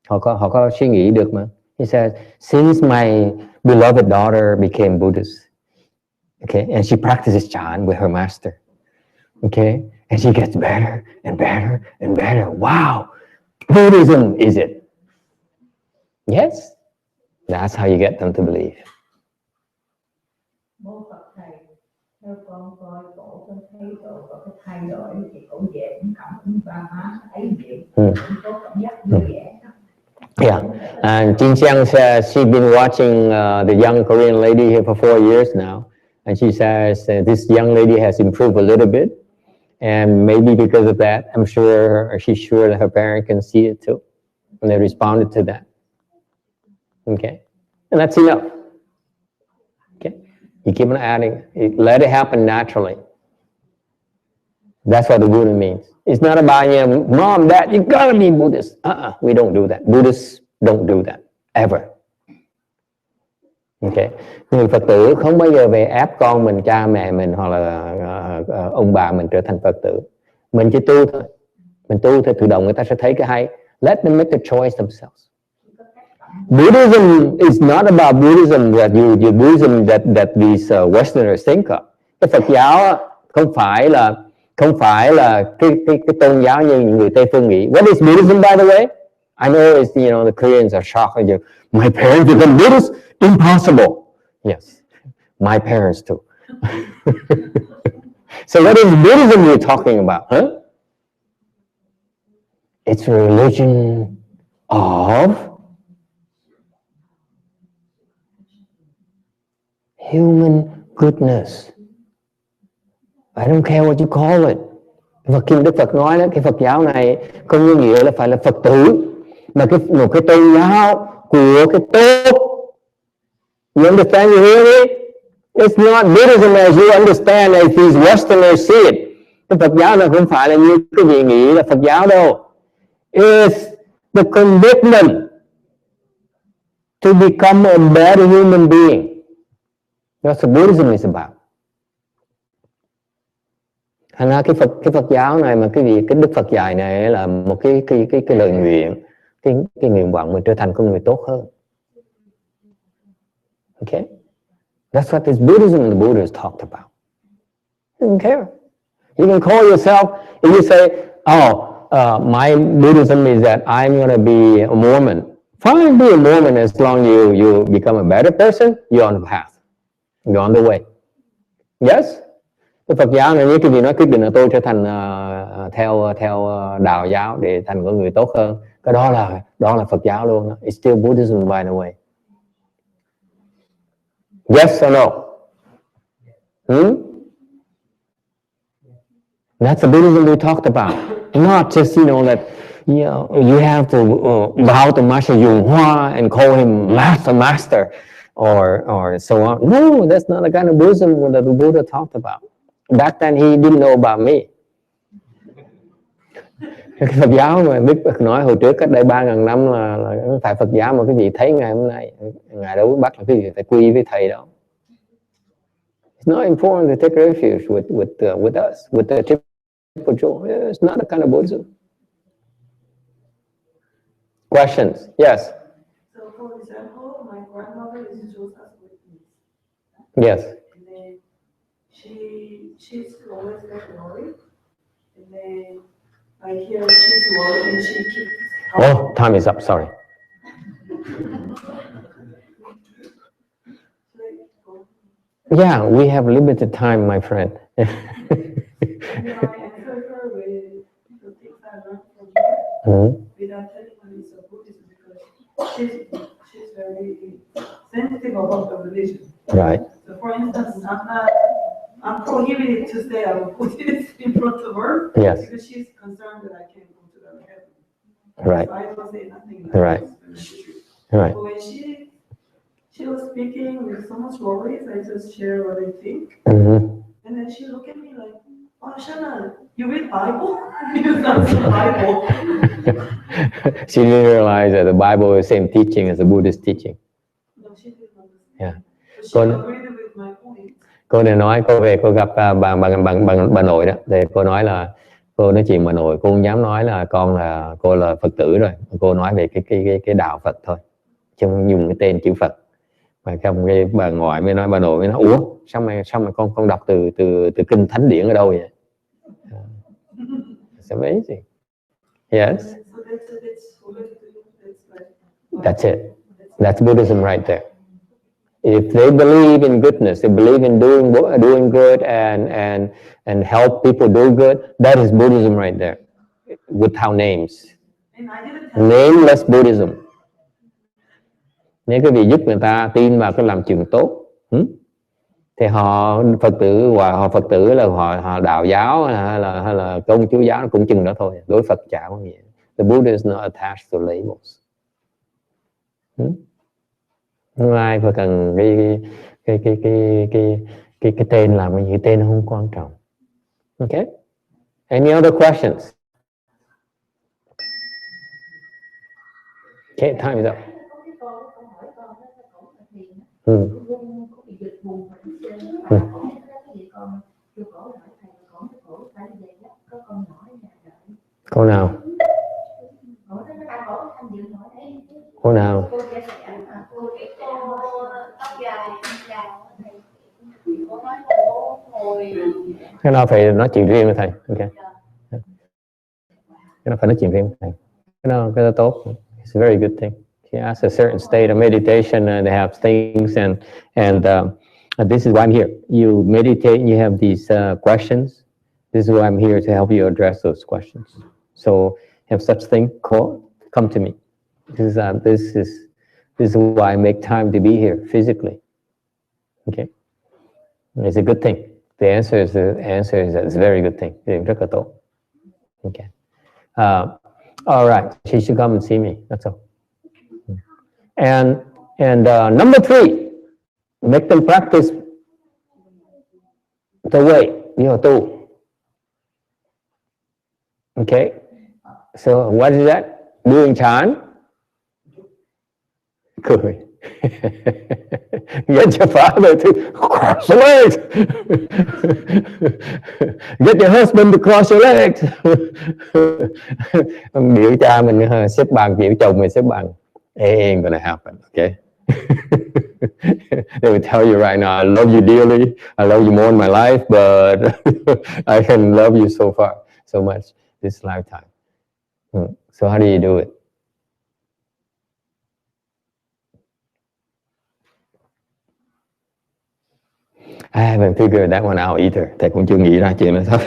Họ có suy nghĩ được mà. He says, since my beloved daughter became Buddhist, okay, and she practices chant with her master, okay, and she gets better and better and better. Wow, Buddhism is it? Yes, that's how you get them to believe. Mô Phật thầy, theo con coi cổ con thấy độ có cái thay đổi thì cũng dễ cũng cảm ứng ba má thấy nhiều, cũng có cảm giác vui vẻ. Yeah, and Jin Xiang says she's been watching the young Korean lady here for 4 years now, and she says this young lady has improved a little bit, and maybe because of that, she's sure that her parents can see it too, and they responded to that. Okay, and that's enough. Okay, you keep on adding, let it happen naturally. That's what the Buddha means. It's not about, Mom, Dad, you gotta be Buddhist. We don't do that. Buddhists don't do that, ever. Okay. Người Phật tử không bao giờ về ép con mình, cha mẹ mình hoặc là ông bà mình trở thành Phật tử. Mình chỉ tu thôi. Mình tu thôi, tự động người ta sẽ thấy cái hay. Let them make the choice themselves. Buddhism is not about Buddhism that Buddhism that these Westerners think of. Cái Phật giáo không phải là cái tôn giáo như những người Tây phương nghĩ. What is Buddhism, by the way? I know it's, the Koreans are shocked. My parents become Buddhist? Impossible. Yes, my parents too. So what is Buddhism you're talking about, huh? It's a religion of human goodness. I don't care what you call it. Đức Phật nói đó, cái Phật giáo này không có nghĩa là phải là Phật tử, mà một cái tôn giáo của cái tốt. You understand? You hear me? It's not Buddhism as you understand, as these Westerners see it. Cái Phật giáo này không phải là như cái vị nghĩ là Phật giáo đâu. It's the commitment to become a better human being. That's what Buddhism is about. Thành ra cái Phật giáo này mà cái Đức Phật dạy này là một cái lời nguyện, cái nguyện vọng mình trở thành con người tốt hơn. Okay, that's what this Buddhism and the Buddhists talked about. You don't care. You can call yourself, if you say, my Buddhism is that I'm going to be a Mormon. Fine, be a Mormon as long as you become a better person. You're on the path. You're on the way. Yes. Cái Phật giáo này, như cái gì nói quyết định là tôi trở thành theo đạo giáo để thành con người tốt hơn. Cái đó là Phật giáo luôn. It's still Buddhism, by the way. Yes or no? That's the Buddhism we talked about. Not just that you have to bow to Master Yung Hua and call him master or so on. No, that's not the kind of Buddhism that the Buddha talked about. Back then he didn't know about me. Cái Phật giáo mà Đức Phật nói hồi trước cách đây 3.000 năm là không phải Phật giáo mà cái gì thấy ngày hôm nay. Ngài đâu bắt là cái gì phải quy với thầy đâu. It's not important to take refuge with us, with the triple jewel. It's not the kind of Buddhism. Questions? Yes. So for example, my grandmother is just as witness. Yes. And then she's always like worried. And then I hear she's worried and she keeps Oh, time is up. Sorry. Yeah, we have limited time, my friend. And I answer her with the things I learned from her without telling her it's a Buddhism because she's very sensitive about the religion. Right. So for instance, I'm prohibited to say I'm a Buddhist in front of her. Yes. Because she's concerned that I can't go to the heaven. Right. So I don't say nothing. Right. Right. But when she was speaking with so much worries, I just share what I think. Mm-hmm. And then she looked at me like, oh, Shanna, you read Bible? You sound the Bible. She didn't realize that the Bible is the same teaching as the Buddhist teaching. No, she didn't understand. Yeah. But she agreed with my point. Cô này nói cô về cô gặp bà nội đó, thì cô nói là cô nói chuyện bà nội, cô không dám nói là cô là Phật tử rồi, cô nói về cái đạo Phật thôi, chứ không dùng cái tên chữ Phật. Mà không cái bà ngoại mới nói, bà nội mới nói, ủa sao mà con đọc từ kinh thánh điển ở đâu vậy? It's amazing. Yes. That's it. That's Buddhism right there. If they believe in goodness, they believe in doing good and help people do good, that is Buddhism right there, without names. Nameless Buddhism. Nếu quý vị giúp người ta tin vào cái làm trường tốt, thì họ Phật tử là họ đạo giáo hay là công chúa giáo cũng chừng đó thôi. Đối Phật chả có nghĩa. The Buddha is not attached to labels. Không ai phải cần cái tên làm cái gì, tên không quan trọng. Okay. Any other questions? Okay, time is up. Câu nào? Câu nào? Cái nào phải nói chuyện riêng với thầy. Okay. Cái nào phải nói chuyện riêng với thầy. Cái đó tốt. It's a very good thing. She has a certain state of meditation and they have things and this is why I'm here. You meditate and you have these questions. This is why I'm here to help you address those questions. So have such thing, come to me. This is why I make time to be here physically. Okay, it's a good thing. The answer is that it's a very good thing. Rất là tốt. Okay. All right. She should come and see me. That's all. And number 3, make them practice the way you do. Okay. So what is that? Doing chán. Cười. Get your father to cross your legs. Get your husband to cross your legs. Biểu cha mình xếp bằng, biểu chồng mình xếp bằng. It ain't gonna happen, okay? They will tell you right now, I love you dearly. I love you more in my life, but I can love you so much this lifetime. So how do you do it? I haven't figured that one out either. Thầy cũng chưa nghĩ ra chuyện đó sao.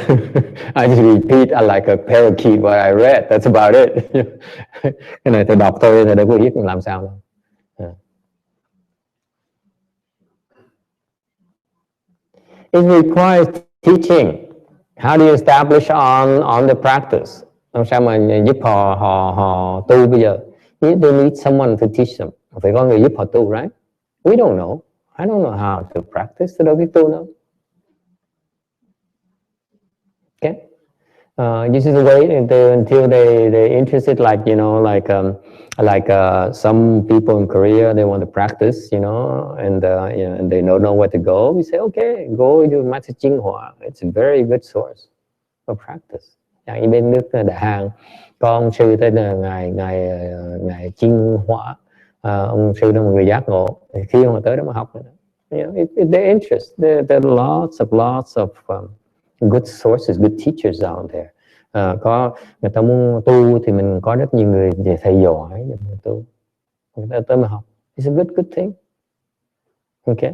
I just repeat like a parakeet what I read. That's about it. Cái này thầy đọc thôi, thầy đâu có biết làm sao đâu. It requires teaching. How do you establish on the practice? Làm sao mà giúp họ tu bây giờ? They need someone to teach them. Phải có người giúp họ tu, right? We don't know. I don't know how to practice. Tôi đâu biết tu đâu. Okay. You just wait until they interested, like some people in Korea, they want to practice, and they don't know where to go. We say, okay, go to Master Jinghua. It's a very good source for practice. Chẳng như bên nước Đại Hàn có ông sư tên là ngài Chiên Hỏa, ông sư đó một người giác ngộ, thì khi mà tới đó mà học, they're interested. There are lots of good sources, good teachers out there. Có người ta muốn tu thì mình có rất nhiều người về thầy giỏi để mình tu, người ta tới mà học. It's a good thing. Okay.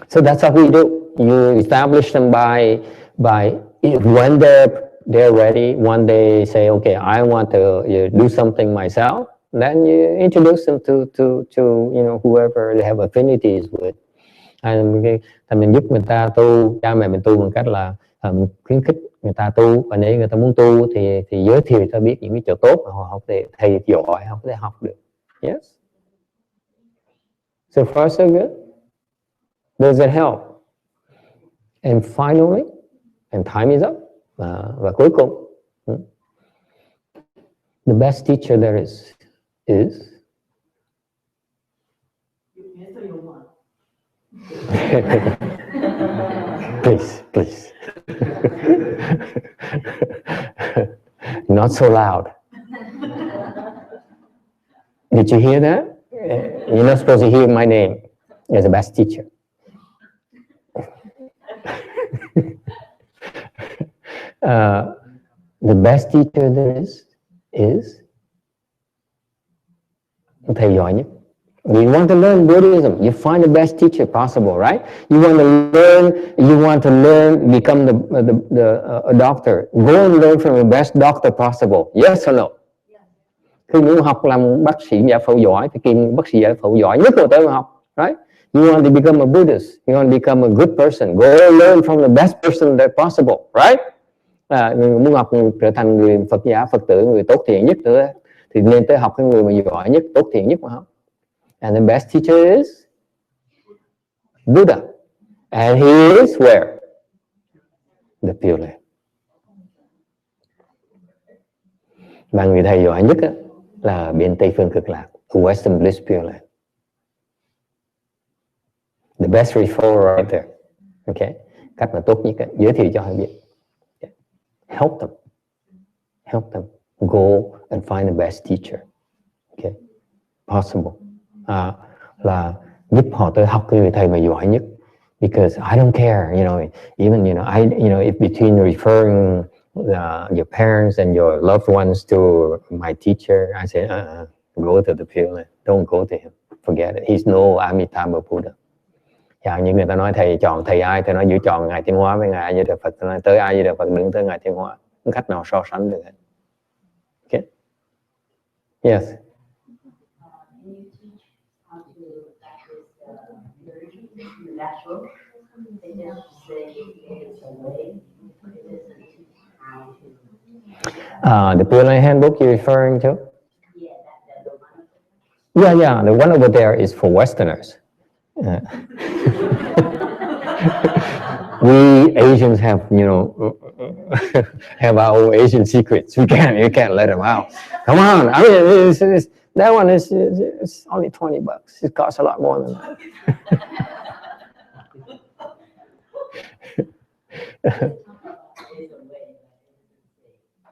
So that's how we do. You establish them by when they're ready. One day say, okay, I want to do something myself. Then you introduce them to whoever they have affinities with. Thì mình giúp người ta tu, cha mẹ mình tu bằng cách là mình khuyến khích người ta tu, và nếu người ta muốn tu thì giới thiệu người ta biết những cái chỗ tốt họ học để thầy giỏi họ có thể học được. Yes. So far so good. Does it help? And finally, and time is up. Và cuối cùng, the best teacher there is please. Not so loud. Did you hear that? You're not supposed to hear my name as the best teacher. The best teacher there is thầy giỏi nhất. You want to learn Buddhism, you find the best teacher possible, right? You want to learn, become a doctor. Go and learn from the best doctor possible. Yes or no? Khi muốn học làm bác sĩ giải phẫu giỏi thì tìm bác sĩ giải phẫu giỏi nhất của tới mà học, right? You want to become a Buddhist, you want to become a good person. Go and learn from the best person that possible, right? Người muốn học trở thành người Phật giả, Phật tử, người tốt thiện nhất thì nên tới học cái người mà giỏi nhất, tốt thiện nhất mà học. And the best teacher is Buddha. And he is where? The Pure Land. Và người thầy giỏi nhất là bên Tây Phương Cực Lạc, Western Bliss Pure Land. The best referral right there. Okay. Cách mà tốt nhất giới thiệu cho họ biết. Help them go and find the best teacher. Okay. Possible. Là giúp họ tới học cái người thầy mà giỏi nhất. Because I don't care, even if between referring your parents and your loved ones to my teacher, I say, go to the Pure Land. Don't go to him. Forget it. He's no Amitabha Buddha. Như người ta nói thầy chọn thầy ai, thầy nói giữa chọn Ngài Thiên Hóa với Ngài A Di Đà Phật, nói tới A Di Đà Phật đừng tới Ngài Thiên Hóa, không cách nào so sánh được hết. Okay. Yes. The Pure Land Handbook you're referring to? Yeah. The one over there is for Westerners. We Asians have, have our own Asian secrets. You can't let them out. Come on. I mean, that one is it's only $20. It costs a lot more than that.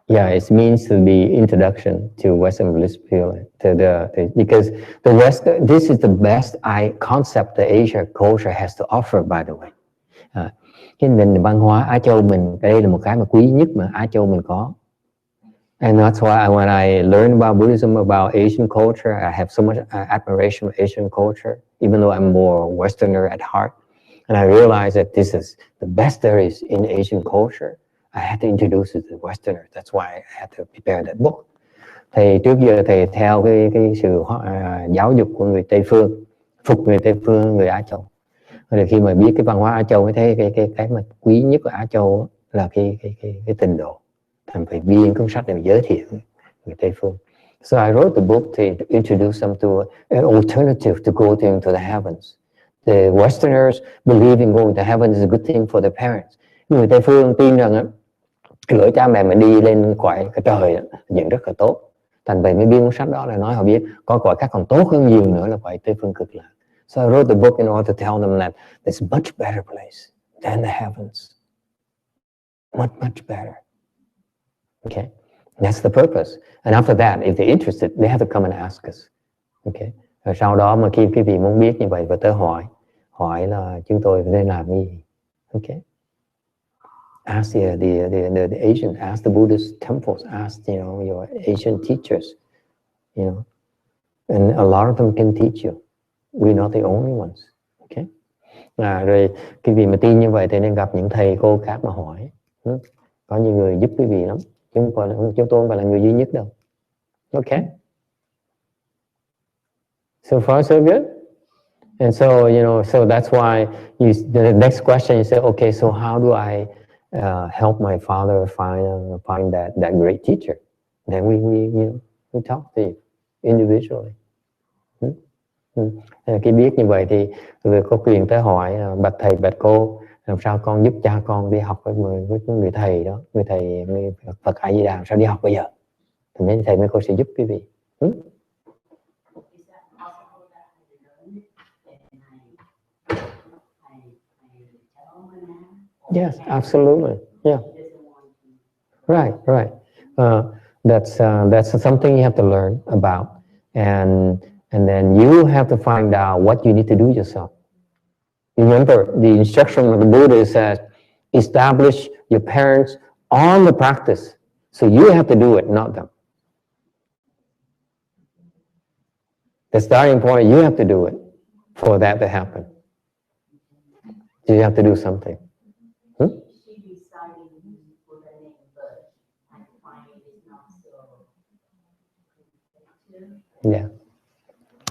Yeah, it means to the introduction to Western Bliss Pure Land. Because the West, this is the best concept that Asia culture has to offer, by the way. Cái nền văn hóa Á Châu mình, đây là một cái mà quý nhất mà Á Châu mình có. And that's why when I learn about Buddhism, about Asian culture, I have so much admiration for Asian culture, even though I'm more Westerner at heart. And I realize that this is the best there is in Asian culture. I had to introduce it to Westerners. That's why I had to prepare that book. Thầy trước giờ thầy theo cái sự giáo dục của người Tây Phương, phục người Tây Phương, người Á Châu. Rồi khi mà biết cái văn hóa Á Châu mới thấy cái mà quý nhất của Á Châu là cái tình độ. Thành phải biên cuốn sách để giới thiệu người Tây Phương. So I wrote the book to introduce them to an alternative to go to the heavens. The Westerners believe in going to heaven is a good thing for their parents. Người Tây Phương tin rằng cái lỗi cha mẹ mình đi lên cõi cái trời chuyện rất là tốt. Thành vậy mới biên cuốn sách đó là nói họ biết có cõi khác còn tốt hơn nhiều nữa là cõi Tây Phương Cực Lạc. So I wrote the book in order to tell them that it's a much better place than the heavens. much better. Okay, that's the purpose. And after that, if they're interested, they have to come and ask us. Okay, rồi sau đó mà khi quý vị muốn biết như vậy và tới hỏi là chúng tôi nên làm gì. Okay, ask the Asian, ask the Buddhist temples, ask your Asian teachers, and a lot of them can teach you. We're not the only ones. Okay, rồi quý vị mà tin như vậy thì nên gặp những thầy cô khác mà hỏi. Có nhiều người giúp quý vị lắm. Chúng tôi không phải là người duy nhất đâu. Okay. So far so good. And so so that's why the next question you say, okay, so how do I help my father find that great teacher? Then we talk to you individually. Khi biết như vậy thì người có quyền tới hỏi bạch thầy bạch cô, làm sao con giúp cha con đi học với người thầy đó, người thầy Phật A Di Đà, làm sao đi học bây giờ? Thì mấy thầy mấy cô sẽ giúp quý vị. Yes, absolutely. Yeah. Right. That's something you have to learn about, and then you have to find out what you need to do yourself. Remember, the instruction of the Buddha says, establish your parents on the practice. So you have to do it, not them. The starting point, you have to do it for that to happen. You have to do something. Yeah.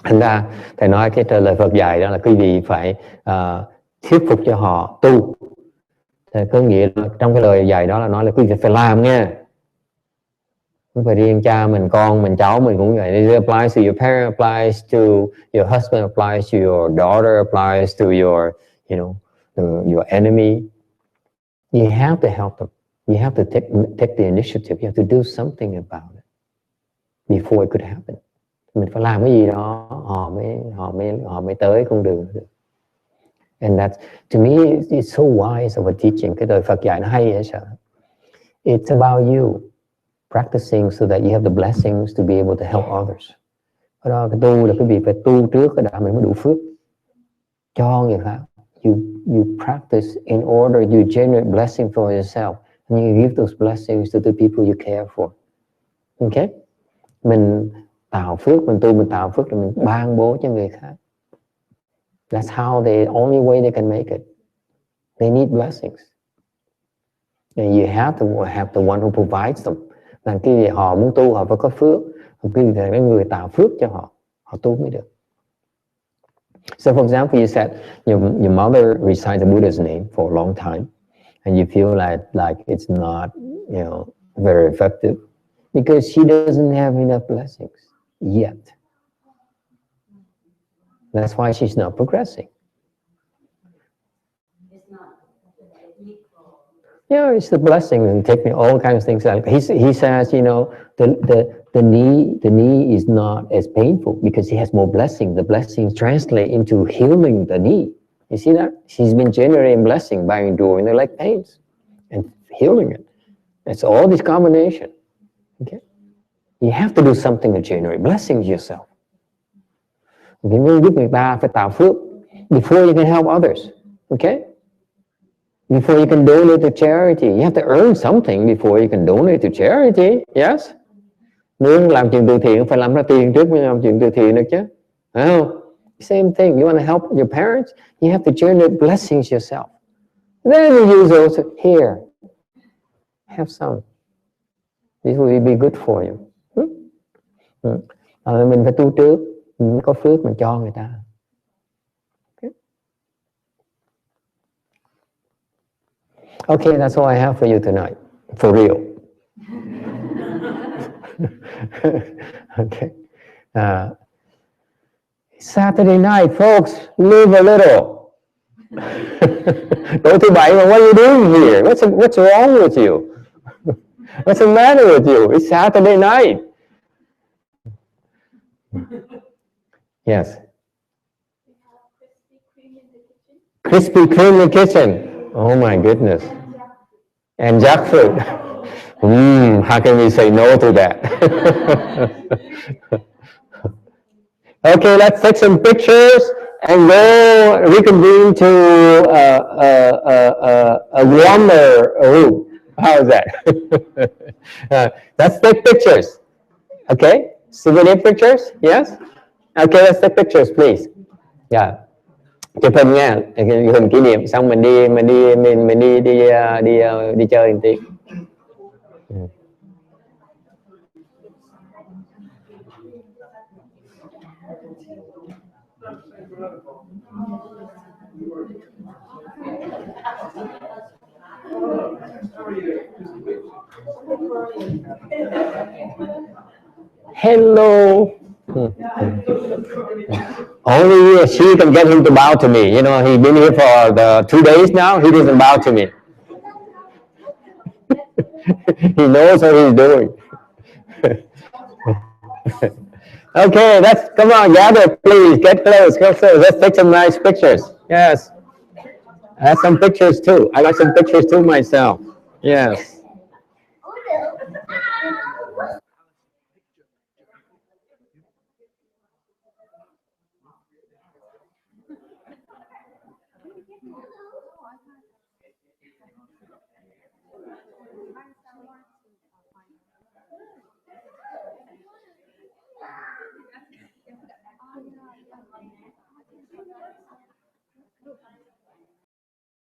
Thành ra thầy nói cái lời Phật dạy đó là quý vị phải thuyết phục cho họ tu. Thì có nghĩa là trong cái lời dạy đó là nói là quý vị phải làm nha. Không phải riêng cha mình, con mình, cháu mình cũng vậy. It applies to your parent, applies to your husband, applies to your daughter, applies to your your enemy. You have to help them. You have to take the initiative. You have to do something about it before it could happen. Mình phải làm cái gì đó họ mới tới con đường được. And that to me it's so wise of a teaching. Cái đời Phật dạy nó hay vậy sao? It's about you practicing so that you have the blessings to be able to help others. Ở đó cái tu là quý vị phải tu trước cái đã mình mới đủ phước cho người khác. You practice in order you generate blessing for yourself, and you give those blessings to the people you care for. Okay? Mình tạo phước, mình tạo phước rồi mình ban bố cho người khác. That's how the only way they can make it. They need blessings. And you have to have the one who provides them. Là khi họ muốn tu họ phải có phước. Khi là người tạo phước cho họ tu mới được. So for example, you said your mother recites the Buddha's name for a long time, and you feel like it's not very effective because she doesn't have enough blessings yet. That's why she's not progressing. Yeah, it's the blessing and taking all kinds of things. Like he says, the knee is not as painful because he has more blessing. The blessings translate into healing the knee. You see that? She's been generating blessing by enduring the leg pains and healing it. It's all this combination. Okay, you have to do something to generate blessings yourself. Vì muốn giúp người ta phải tạo phước before you can help others. Okay? Before you can donate to charity, you have to earn something before you can donate to charity. Yes? Nếu làm chuyện từ thiện phải làm ra tiền trước mới làm chuyện từ thiện được chứ. Phải không? Same thing. You want to help your parents, you have to generate blessings yourself. Then you use those here. Have some. This will be good for you. Mình phải tu trước, mình có phước mình cho người ta. Okay, that's all I have for you tonight. For real. Okay. Saturday night, folks, live a little. Tối thứ bảy, what are you doing here? What's wrong with you? What's the matter with you? It's Saturday night. Yes. We have Krispy Kreme in the kitchen. Krispy Kreme in the kitchen. Oh my goodness. And jackfruit. How can we say no to that? Okay, let's take some pictures and go reconvene to a warmer room. How is that? Let's take pictures. Okay, souvenir pictures. Yes. Okay, let's take pictures, please. Yeah. Chụp hình nha, hình kỷ niệm xong mình đi chơi một tí. Hello. Only she can get him to bow to me. You know, he's been here for the 2 days now. He doesn't bow to me. He knows what he's doing. Okay, come on, gather, please. Get close, get close. Let's take some nice pictures. Yes. I have some pictures too. I got some pictures too myself. Yes.